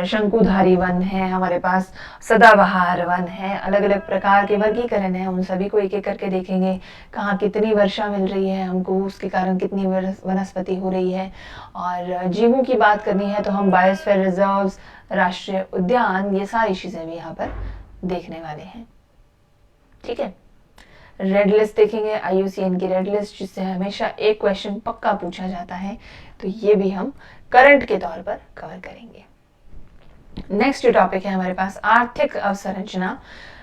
शंकुधारी वन है, हमारे पास सदाबहार वन है, अलग अलग प्रकार के वर्गीकरण है, उन सभी को एक एक करके देखेंगे। कहाँ कितनी वर्षा मिल रही है हमको, उसके कारण कितनी वनस्पति हो रही है। और जीवों की बात करनी है तो हम बायोस्फीयर रिजर्व्स, राष्ट्रीय उद्यान, ये सारी चीज़ें भी यहाँ पर देखने वाले हैं। ठीक है, रेड लिस्ट देखेंगे, IUCN की रेड लिस्ट, जिससे हमेशा एक क्वेश्चन पक्का पूछा जाता है, तो ये भी हम करंट के तौर पर कवर करेंगे। नेक्स्ट टॉपिक है हमारे पास आर्थिक अवसंरचना।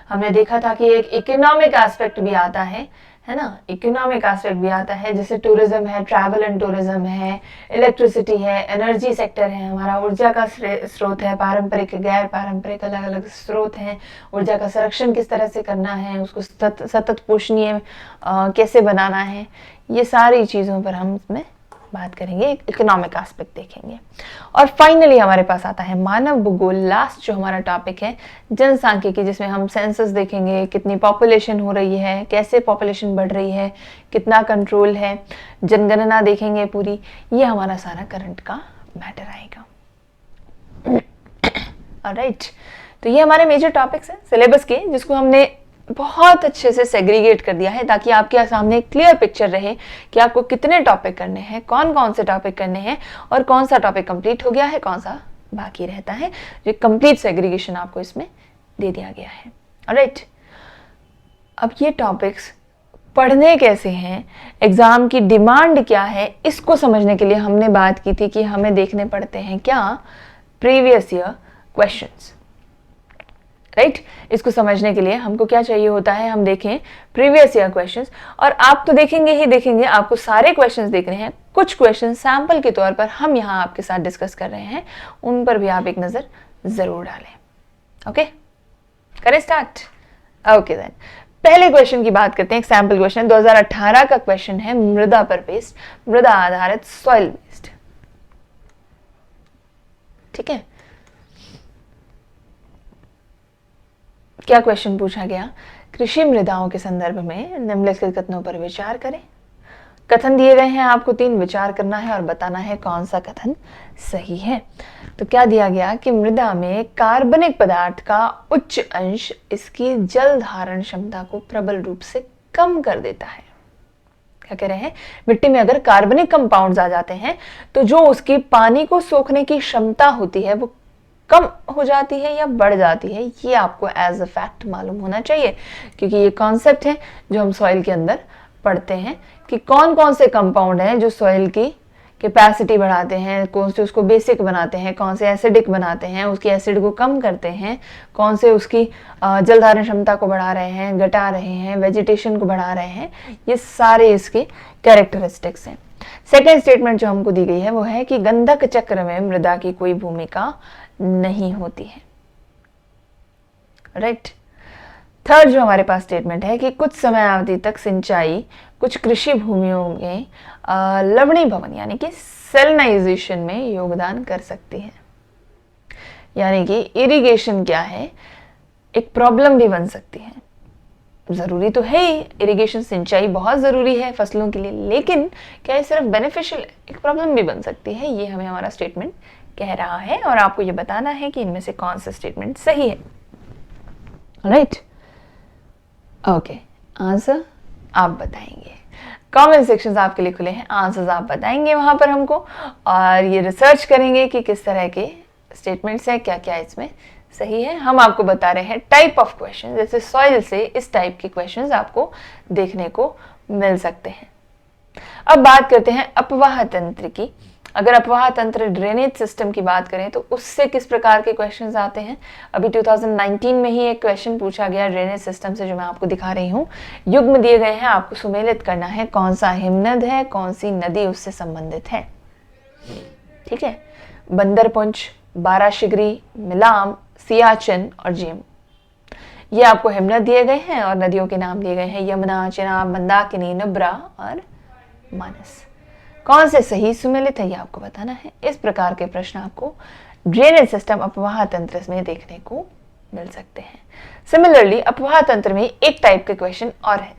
हमने देखा था कि एक इकोनॉमिक एस्पेक्ट भी आता है ना, इकोनॉमिक एस्पेक्ट भी आता है, जैसे टूरिज्म है, ट्रैवल एंड टूरिज्म है, इलेक्ट्रिसिटी है, एनर्जी सेक्टर है, हमारा ऊर्जा का स्रोत है, पारंपरिक गैर पारंपरिक अलग अलग स्रोत हैं, ऊर्जा का संरक्षण किस तरह से करना है, उसको सतत पोषणीय कैसे बनाना है, ये सारी चीज़ों पर हम इसमें बात करेंगे, एक इकोनॉमिक एस्पेक्ट देखेंगे। और फाइनली हमारे पास आता है मानव भूगोल, लास्ट जो हमारा टॉपिक है जनसांख्यिकी, जिसमें हम सेंसस देखेंगे, कितनी पॉपुलेशन हो रही है, कैसे पॉपुलेशन बढ़ रही है, कितना कंट्रोल है, जनगणना देखेंगे पूरी। ये हमारा सारा करंट का मैटर आएगा। ऑलराइट, तो ये हमारे मेजर टॉपिक्स हैं सिलेबस के, जिसको हमने बहुत अच्छे से सेग्रीगेट कर दिया है ताकि आपके सामने क्लियर पिक्चर रहे कि आपको कितने टॉपिक करने हैं, कौन कौन से टॉपिक करने हैं, और कौन सा टॉपिक कंप्लीट हो गया है, कौन सा बाकी रहता है। जो कंप्लीट सेग्रीगेशन आपको इसमें दे दिया गया है। ऑलराइट, अब ये टॉपिक्स पढ़ने कैसे हैं, एग्जाम की डिमांड क्या है, इसको समझने के लिए हमने बात की थी कि हमें देखने पड़ते हैं क्या, प्रीवियस ईयर क्वेश्चंस। राइट, इसको समझने के लिए हमको क्या चाहिए होता है, हम देखें प्रीवियस ईयर क्वेश्चंस, और आप तो देखेंगे ही देखेंगे, आपको सारे क्वेश्चंस देख रहे हैं, कुछ क्वेश्चन सैंपल के तौर पर हम यहाँ आपके साथ डिस्कस कर रहे हैं, उन पर भी आप एक नजर जरूर डालें। ओके, करें स्टार्ट। ओके देन, पहले क्वेश्चन की बात करते हैं, एक सैंपल क्वेश्चन 2018 का क्वेश्चन है, मृदा पर बेस्ड, मृदा आधारित, सॉइल बेस्ड। ठीक है, क्या क्वेश्चन पूछा गया, कृषि मृदाओं के संदर्भ में निम्नलिखित कथनों पर विचार करें। कथन दिए गए हैं, आपको 3 विचार करना है और बताना है कौन सा कथन सही है। तो क्या दिया गया कि मृदा में कार्बनिक पदार्थ का उच्च अंश इसकी जल धारण क्षमता को प्रबल रूप से कम कर देता है। क्या कह रहे हैं, मिट्टी में अगर कार्बनिक कंपाउंड्स आ जाते हैं तो जो उसकी पानी को सोखने की क्षमता होती है वो कम हो जाती है या बढ़ जाती है, ये आपको एज अ फैक्ट मालूम होना चाहिए, क्योंकि ये कॉन्सेप्ट है जो हम सॉइल के अंदर पढ़ते हैं कि कौन कौन से कंपाउंड हैं जो सॉइल की कैपेसिटी बढ़ाते हैं, कौन से उसको बेसिक बनाते हैं, कौन से एसिडिक बनाते हैं, उसकी एसिड को कम करते हैं, कौन से उसकी जल धारण क्षमता को बढ़ा रहे हैं, घटा रहे हैं, वेजिटेशन को बढ़ा रहे हैं। ये सारे इसके कैरेक्टरिस्टिक्स हैं। सेकेंड स्टेटमेंट जो हमको दी गई है वो है कि गंधक चक्र में मृदा की कोई भूमिका नहीं होती है। राइट। थर्ड जो हमारे पास स्टेटमेंट है कि कुछ समय अवधि तक सिंचाई कुछ कृषि भूमियों में लवणी भवन यानी कि सेलिनाइजेशन में योगदान कर सकती है। यानी कि इरिगेशन क्या है, एक प्रॉब्लम भी बन सकती है। जरूरी तो है ही, इरिगेशन सिंचाई बहुत जरूरी है फसलों के लिए, लेकिन क्या ये सिर्फ बेनिफिशियल है, एक प्रॉब्लम भी बन सकती है। ये हमें हमारा स्टेटमेंट कह रहा है और आपको ये बताना है कि इनमें से कौन सा स्टेटमेंट सही है। राइट, ओके, आंसर आप बताएंगे। कमेंट सेक्शंस आपके लिए खुले हैं, आंसर्स आप बताएंगे वहां पर हमको, और ये रिसर्च करेंगे कि किस तरह के स्टेटमेंट्स हैं, क्या क्या इसमें सही है। हम आपको बता रहे हैं टाइप ऑफ क्वेश्चन, जैसे सॉइल से इस टाइप के क्वेश्चंस आपको देखने को मिल सकते हैं। अब बात करते हैं अपवाह तंत्र की। अगर अपवाह तंत्र ड्रेनेज सिस्टम की बात करें तो उससे किस प्रकार के क्वेश्चंस आते हैं। अभी 2019 में ही एक क्वेश्चन पूछा गया ड्रेनेज सिस्टम से, जो मैं आपको दिखा रही हूँ। युग्म दिए गए हैं, आपको सुमेलित करना है कौन सा हिमनद है, कौन सी नदी उससे संबंधित है। ठीक है, बंदरपुंज, बाराशिगरी, मिलाम, सियाचिन और जेम, ये आपको हिमनद दिए गए हैं और नदियों के नाम दिए गए हैं यमुना, चिनाब, मंदाकिनी, नुब्रा और मानस। कौन से सही सुमेलित है ये आपको बताना है। इस प्रकार के प्रश्न आपको ड्रेनेज सिस्टम अपवाह तंत्र में देखने को मिल सकते हैं। सिमिलरली अपवाह तंत्र में एक टाइप के क्वेश्चन और है।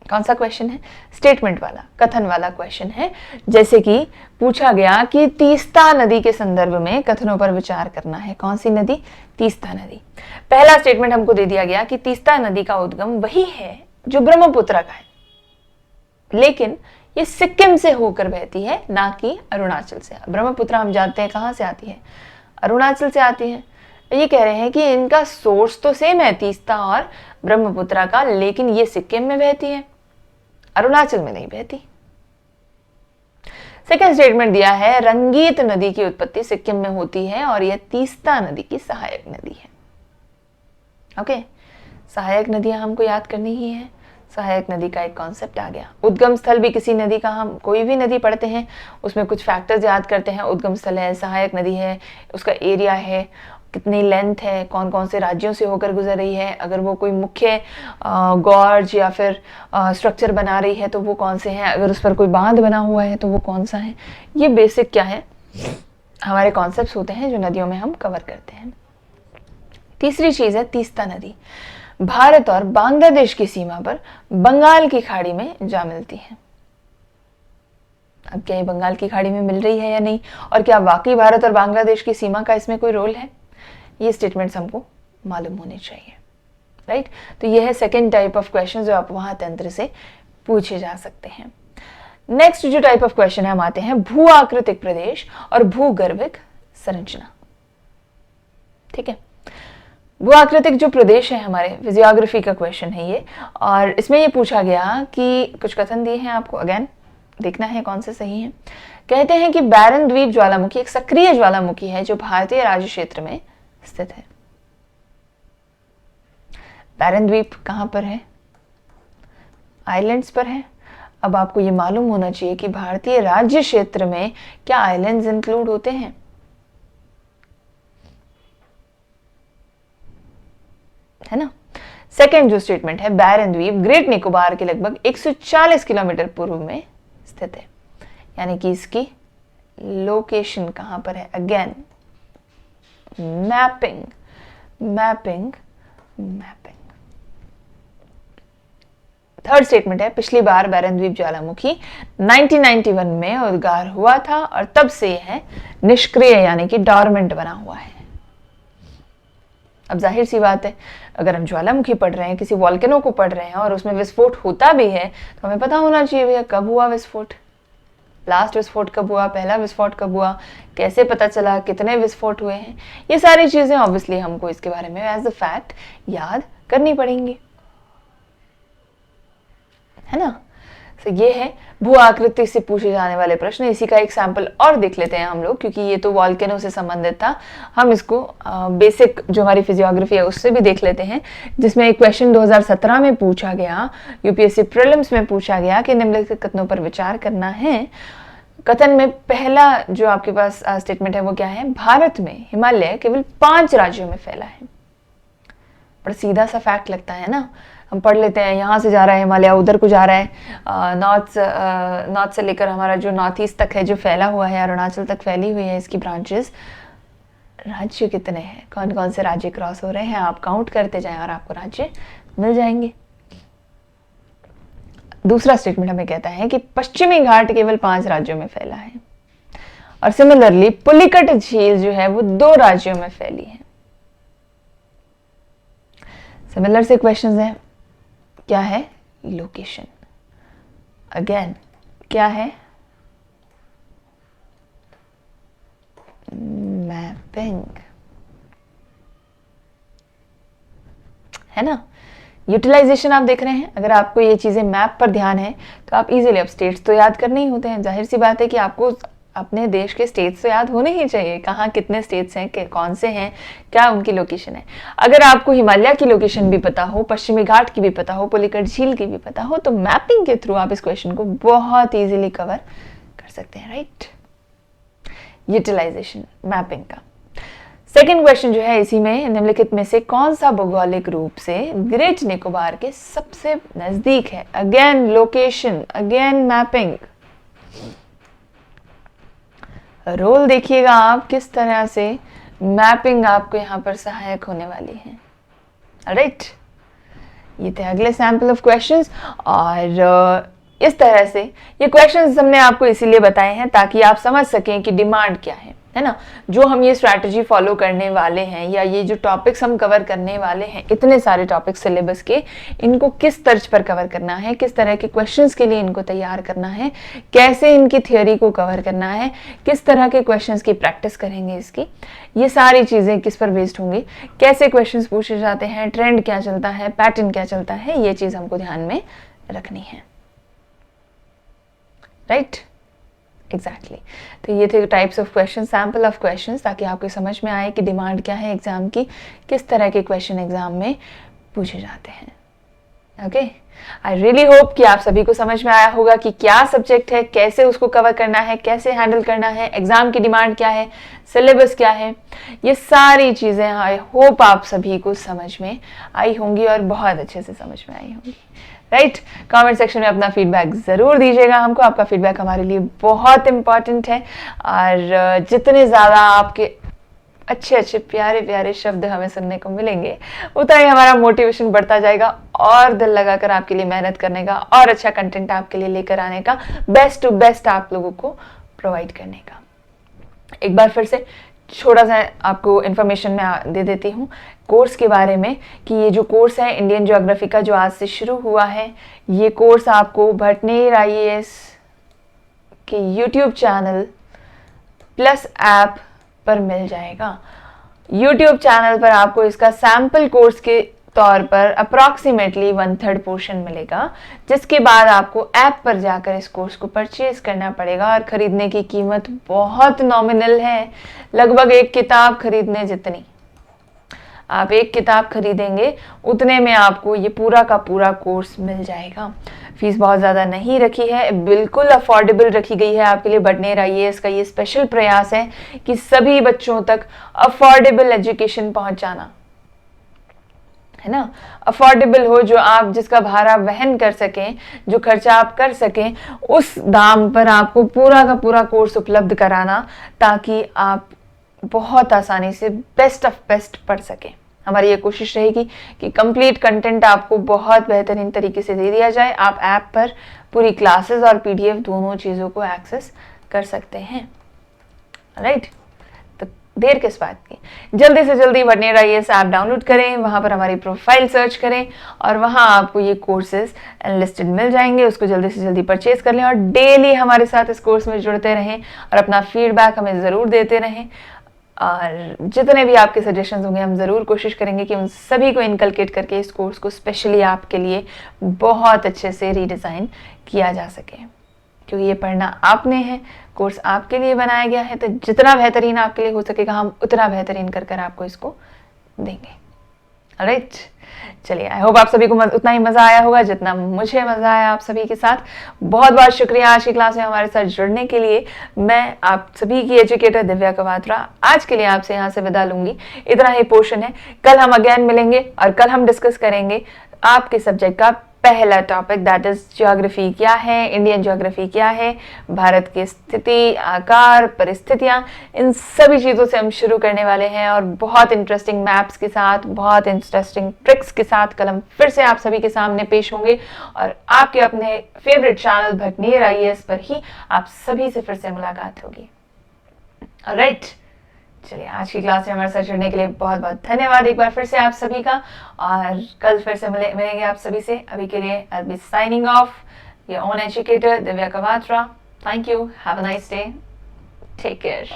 कौन सा क्वेश्चन है? स्टेटमेंट वाला, कथन वाला क्वेश्चन है। जैसे कि पूछा गया कि तीस्ता नदी के संदर्भ में कथनों पर विचार करना है। कौन सी नदी? तीस्ता नदी। पहला स्टेटमेंट हमको दे दिया गया कि तीस्ता नदी का उद्गम वही है जो ब्रह्मपुत्र का है, लेकिन ये सिक्किम से होकर बहती है, ना कि अरुणाचल से। ब्रह्मपुत्र हम जानते हैं कहां से आती है, अरुणाचल से आती है। ये कह रहे हैं कि इनका सोर्स तो सेम है तीस्ता और ब्रह्मपुत्र का, लेकिन ये सिक्किम में बहती है, अरुणाचल में नहीं बहती। सेकेंड स्टेटमेंट दिया है रंगीत नदी की उत्पत्ति सिक्किम में होती है और यह तीस्ता नदी की सहायक नदी है। ओके, सहायक नदियां हमको याद करनी ही है। सहायक नदी का एक कॉन्सेप्ट आ गया। उद्गम स्थल भी किसी नदी का, हम कोई भी नदी पढ़ते हैं उसमें कुछ फैक्टर्स याद करते हैं। उद्गम स्थल है, सहायक नदी है, उसका एरिया है, कितनी लेंथ है, कौन कौन से राज्यों से होकर गुजर रही है, अगर वो कोई मुख्य गॉर्ज या फिर स्ट्रक्चर बना रही है तो वो कौन से हैं, अगर उस पर कोई बांध बना हुआ है तो वो कौन सा है। ये बेसिक क्या है, हमारे कॉन्सेप्ट्स होते हैं जो नदियों में हम कवर करते हैं। तीसरी चीज है तीस्ता नदी। भारत और बांग्लादेश की सीमा पर बंगाल की खाड़ी में जा मिलती है। अब क्या ये बंगाल की खाड़ी में मिल रही है या नहीं, और क्या वाकई भारत और बांग्लादेश की सीमा का इसमें कोई रोल है, ये स्टेटमेंट्स हमको मालूम होने चाहिए। राइट, तो ये है सेकेंड टाइप ऑफ क्वेश्चन जो आप वहां तंत्र से पूछे जा सकते हैं। नेक्स्ट जो टाइप ऑफ क्वेश्चन है, हम आते हैं भू आकृतिक प्रदेश और भूगर्भिक संरचना। ठीक है, भू आकृतिक जो प्रदेश है हमारे, फिजियोग्राफी का क्वेश्चन है ये, और इसमें ये पूछा गया कि कुछ कथन दिए हैं आपको, अगेन देखना है कौन से सही हैं। कहते हैं कि बैरन द्वीप ज्वालामुखी एक सक्रिय ज्वालामुखी है जो भारतीय राज्य क्षेत्र में स्थित है। बैरन द्वीप कहां पर है? आइलैंड्स पर है। अब आपको ये मालूम होना चाहिए कि भारतीय राज्य क्षेत्र में क्या आइलैंड्स इंक्लूड होते हैं। है ना। सेकेंड जो स्टेटमेंट है, बैरन द्वीप ग्रेट निकोबार के लगभग 140 किलोमीटर पूर्व में स्थित है, यानी कि इसकी लोकेशन कहां पर है। Again mapping mapping mapping. Third statement है, पिछली बार बैरन द्वीप ज्वालामुखी 1991 में उद्गार हुआ था और तब से यह निष्क्रिय यानी कि डॉर्मेंट बना हुआ है। अब जाहिर सी बात है, अगर हम ज्वालामुखी पढ़ रहे हैं, किसी वॉल्केनो को पढ़ रहे हैं और उसमें विस्फोट होता भी है, तो हमें पता होना चाहिए भैया कब हुआ विस्फोट। लास्ट विस्फोट कब हुआ, पहला विस्फोट कब हुआ, कैसे पता चला, कितने विस्फोट हुए हैं, ये सारी चीज़ें ऑब्वियसली हमको इसके बारे में एज अ फैक्ट याद करनी पड़ेंगी, है ना। तो ये है भू आकृति से पूछे जाने वाले प्रश्न। इसी का एक सैंपल और देख लेते हैं हम लोग, क्योंकि ये तो वॉल्केनो से संबंधित था। हम इसको बेसिक जो हमारी फिजियोग्राफी है उससे भी देख लेते हैं, जिसमें एक क्वेश्चन 2017 में पूछा गया, यूपीएससी प्रीलिम्स में पूछा गया कि निम्नलिखित कथनों पर विचार करना है। कथन में पहला जो आपके पास स्टेटमेंट है वो क्या है, भारत में हिमालय केवल 5 राज्यों में फैला है। पर सीधा सा फैक्ट लगता है ना, हम पढ़ लेते हैं, यहाँ से जा रहा है हिमालय, उधर को जा रहा है, नॉर्थ से लेकर हमारा जो नॉर्थ ईस्ट तक है जो फैला हुआ है, अरुणाचल तक फैली हुई है इसकी ब्रांचेस। राज्य कितने हैं, कौन कौन से राज्य क्रॉस हो रहे हैं, आप काउंट करते जाएं और आपको राज्य मिल जाएंगे। दूसरा स्टेटमेंट हमें कहता है कि पश्चिमी घाट केवल 5 राज्यों में फैला है, और सिमिलरली पुलिकट झील जो है वो 2 राज्यों में फैली है। सिमिलर से क्वेश्चंस हैं, क्या है, लोकेशन, अगेन क्या है, मैपिंग, है ना। यूटिलाइजेशन आप देख रहे हैं, अगर आपको ये चीजें मैप पर ध्यान है तो आप इजीली, अब स्टेट्स तो याद करने ही होते हैं, जाहिर सी बात है कि आपको अपने देश के स्टेट्स तो याद होने ही चाहिए, कहाँ कितने स्टेट्स हैं, कौन से हैं, क्या उनकी लोकेशन है। अगर आपको हिमालय की लोकेशन भी पता हो, पश्चिमी घाट की भी पता हो, पुलिकट झील की भी पता हो, तो मैपिंग के थ्रू आप इस क्वेश्चन को बहुत इजीली कवर कर सकते हैं, राइट। यूटिलाइजेशन, मैपिंग का। सेकेंड क्वेश्चन जो है इसी में, निम्नलिखित में से कौन सा भौगोलिक रूप से ग्रेट निकोबार के सबसे नजदीक है। Again location, again mapping. Role देखिएगा आप किस तरह से मैपिंग आपको यहाँ पर सहायक होने वाली है, राइट। ये थे अगले सैंपल ऑफ क्वेश्चंस, और इस तरह से ये क्वेश्चंस हमने आपको इसीलिए बताए हैं ताकि आप समझ सकें कि डिमांड क्या है ना। जो हम ये स्ट्रैटेजी फॉलो करने वाले हैं, या ये जो टॉपिक्स हम कवर करने वाले हैं, इतने सारे टॉपिक्स सिलेबस के, इनको किस तर्ज पर कवर करना है, किस तरह के क्वेश्चंस के लिए इनको तैयार करना है, कैसे इनकी थियोरी को कवर करना है, किस तरह के क्वेश्चंस की प्रैक्टिस करेंगे इसकी, ये सारी चीजें किस पर बेस्ड होंगी, कैसे क्वेश्चंस पूछे जाते हैं, ट्रेंड क्या चलता है, पैटर्न क्या चलता है, ये चीज हमको ध्यान में रखनी है, राइट। एग्जैक्टली। तो ये थे types of question, sample of questions, ताकि आपको समझ में आए कि डिमांड क्या है एग्जाम की, किस तरह के क्वेश्चन एग्जाम में पूछे जाते हैं। ओके, आई रियली होप कि आप सभी को समझ में आया होगा कि क्या सब्जेक्ट है, कैसे उसको कवर करना है, कैसे हैंडल करना है, एग्जाम की डिमांड क्या है, सिलेबस क्या है, ये सारी चीजें आई होप आप सभी को समझ में आई होंगी और बहुत अच्छे से समझ में आई होंगी, राइट। कमेंट सेक्शन में अपना फीडबैक ज़रूर दीजिएगा हमको, आपका फीडबैक हमारे लिए बहुत इंपॉर्टेंट है, और जितने ज़्यादा आपके अच्छे अच्छे प्यारे प्यारे शब्द हमें सुनने को मिलेंगे, उतना ही हमारा मोटिवेशन बढ़ता जाएगा और दिल लगाकर आपके लिए मेहनत करने का और अच्छा कंटेंट आपके लिए लेकर आने का, बेस्ट टू बेस्ट आप लोगों को प्रोवाइड करने का। एक बार फिर से छोटा सा आपको इन्फॉर्मेशन मैं दे देती हूँ कोर्स के बारे में, कि ये जो कोर्स है इंडियन ज्योग्राफी का जो आज से शुरू हुआ है, ये कोर्स आपको भटनेर IAS के YouTube चैनल प्लस ऐप पर मिल जाएगा। YouTube चैनल पर आपको इसका सैम्पल कोर्स के तौर पर अप्रॉक्सीमेटली 1/3 पोर्शन मिलेगा, जिसके बाद आपको ऐप पर जाकर इस कोर्स को परचेज करना पड़ेगा, और खरीदने की कीमत बहुत नॉमिनल है, लगभग एक किताब खरीदने जितनी। आप एक किताब खरीदेंगे उतने में आपको ये पूरा का पूरा कोर्स मिल जाएगा। फीस बहुत ज़्यादा नहीं रखी है, बिल्कुल अफोर्डेबल रखी गई है आपके लिए। भटनेर IAS का ये स्पेशल प्रयास है कि सभी बच्चों तक अफोर्डेबल एजुकेशन पहुंचाना, है ना। अफोर्डेबल हो, जो आप जिसका भाड़ा वहन कर सकें, जो खर्चा आप कर सकें, उस दाम पर आपको पूरा का पूरा कोर्स उपलब्ध कराना, ताकि आप बहुत आसानी से बेस्ट ऑफ बेस्ट पढ़ सकें। हमारी ये कोशिश रहेगी कि कंप्लीट कंटेंट आपको बहुत बेहतरीन तरीके से दे दिया जाए। आप ऐप पर पूरी क्लासेस और PDF दोनों चीज़ों को एक्सेस कर सकते हैं, राइट। तो देर किस बात की, जल्दी से जल्दी वर्नियर IAS ऐप डाउनलोड करें, वहाँ पर हमारी प्रोफाइल सर्च करें और वहाँ आपको ये कोर्सेज लिस्टेड मिल जाएंगे, उसको जल्दी से जल्दी परचेज कर लें और डेली हमारे साथ इस कोर्स में जुड़ते रहें और अपना फीडबैक हमें ज़रूर देते रहें। और जितने भी आपके सजेशंस होंगे हम ज़रूर कोशिश करेंगे कि उन सभी को इनकलकेट करके इस कोर्स को स्पेशली आपके लिए बहुत अच्छे से रीडिज़ाइन किया जा सके, क्योंकि ये पढ़ना आपने है, कोर्स आपके लिए बनाया गया है, तो जितना बेहतरीन आपके लिए हो सकेगा हम उतना बेहतरीन कर कर आपको इसको देंगे। ऑलराइट, चलिए, आई होप आप सभी को उतना ही मज़ा आया होगा जितना मुझे मज़ा आया आप सभी के साथ। बहुत बहुत शुक्रिया आज की क्लास में हमारे साथ जुड़ने के लिए। मैं आप सभी की एजुकेटर दिव्या कवात्रा आज के लिए आपसे यहाँ से विदा लूंगी। इतना ही पोर्शन है, कल हम अगेन मिलेंगे और कल हम डिस्कस करेंगे आपके सब्जेक्ट का पहला टॉपिक, दैट इज ज्योग्राफी क्या है, इंडियन ज्योग्राफी क्या है, भारत की स्थिति, आकार, परिस्थितियां, इन सभी चीज़ों से हम शुरू करने वाले हैं और बहुत इंटरेस्टिंग मैप्स के साथ, बहुत इंटरेस्टिंग ट्रिक्स के साथ कल हम फिर से आप सभी के सामने पेश होंगे और आपके अपने फेवरेट चैनल भटनेर IAS पर ही आप सभी से फिर से मुलाकात होगी। ऑलराइट, चलिए, आज की क्लास में हमारे साथ जुड़ने के लिए बहुत बहुत धन्यवाद एक बार फिर से आप सभी का, और कल फिर से मिलेंगे आप सभी से। अभी के लिए I will be signing off, your own educator Divya Kavatra. Thank you, have a nice day, take care.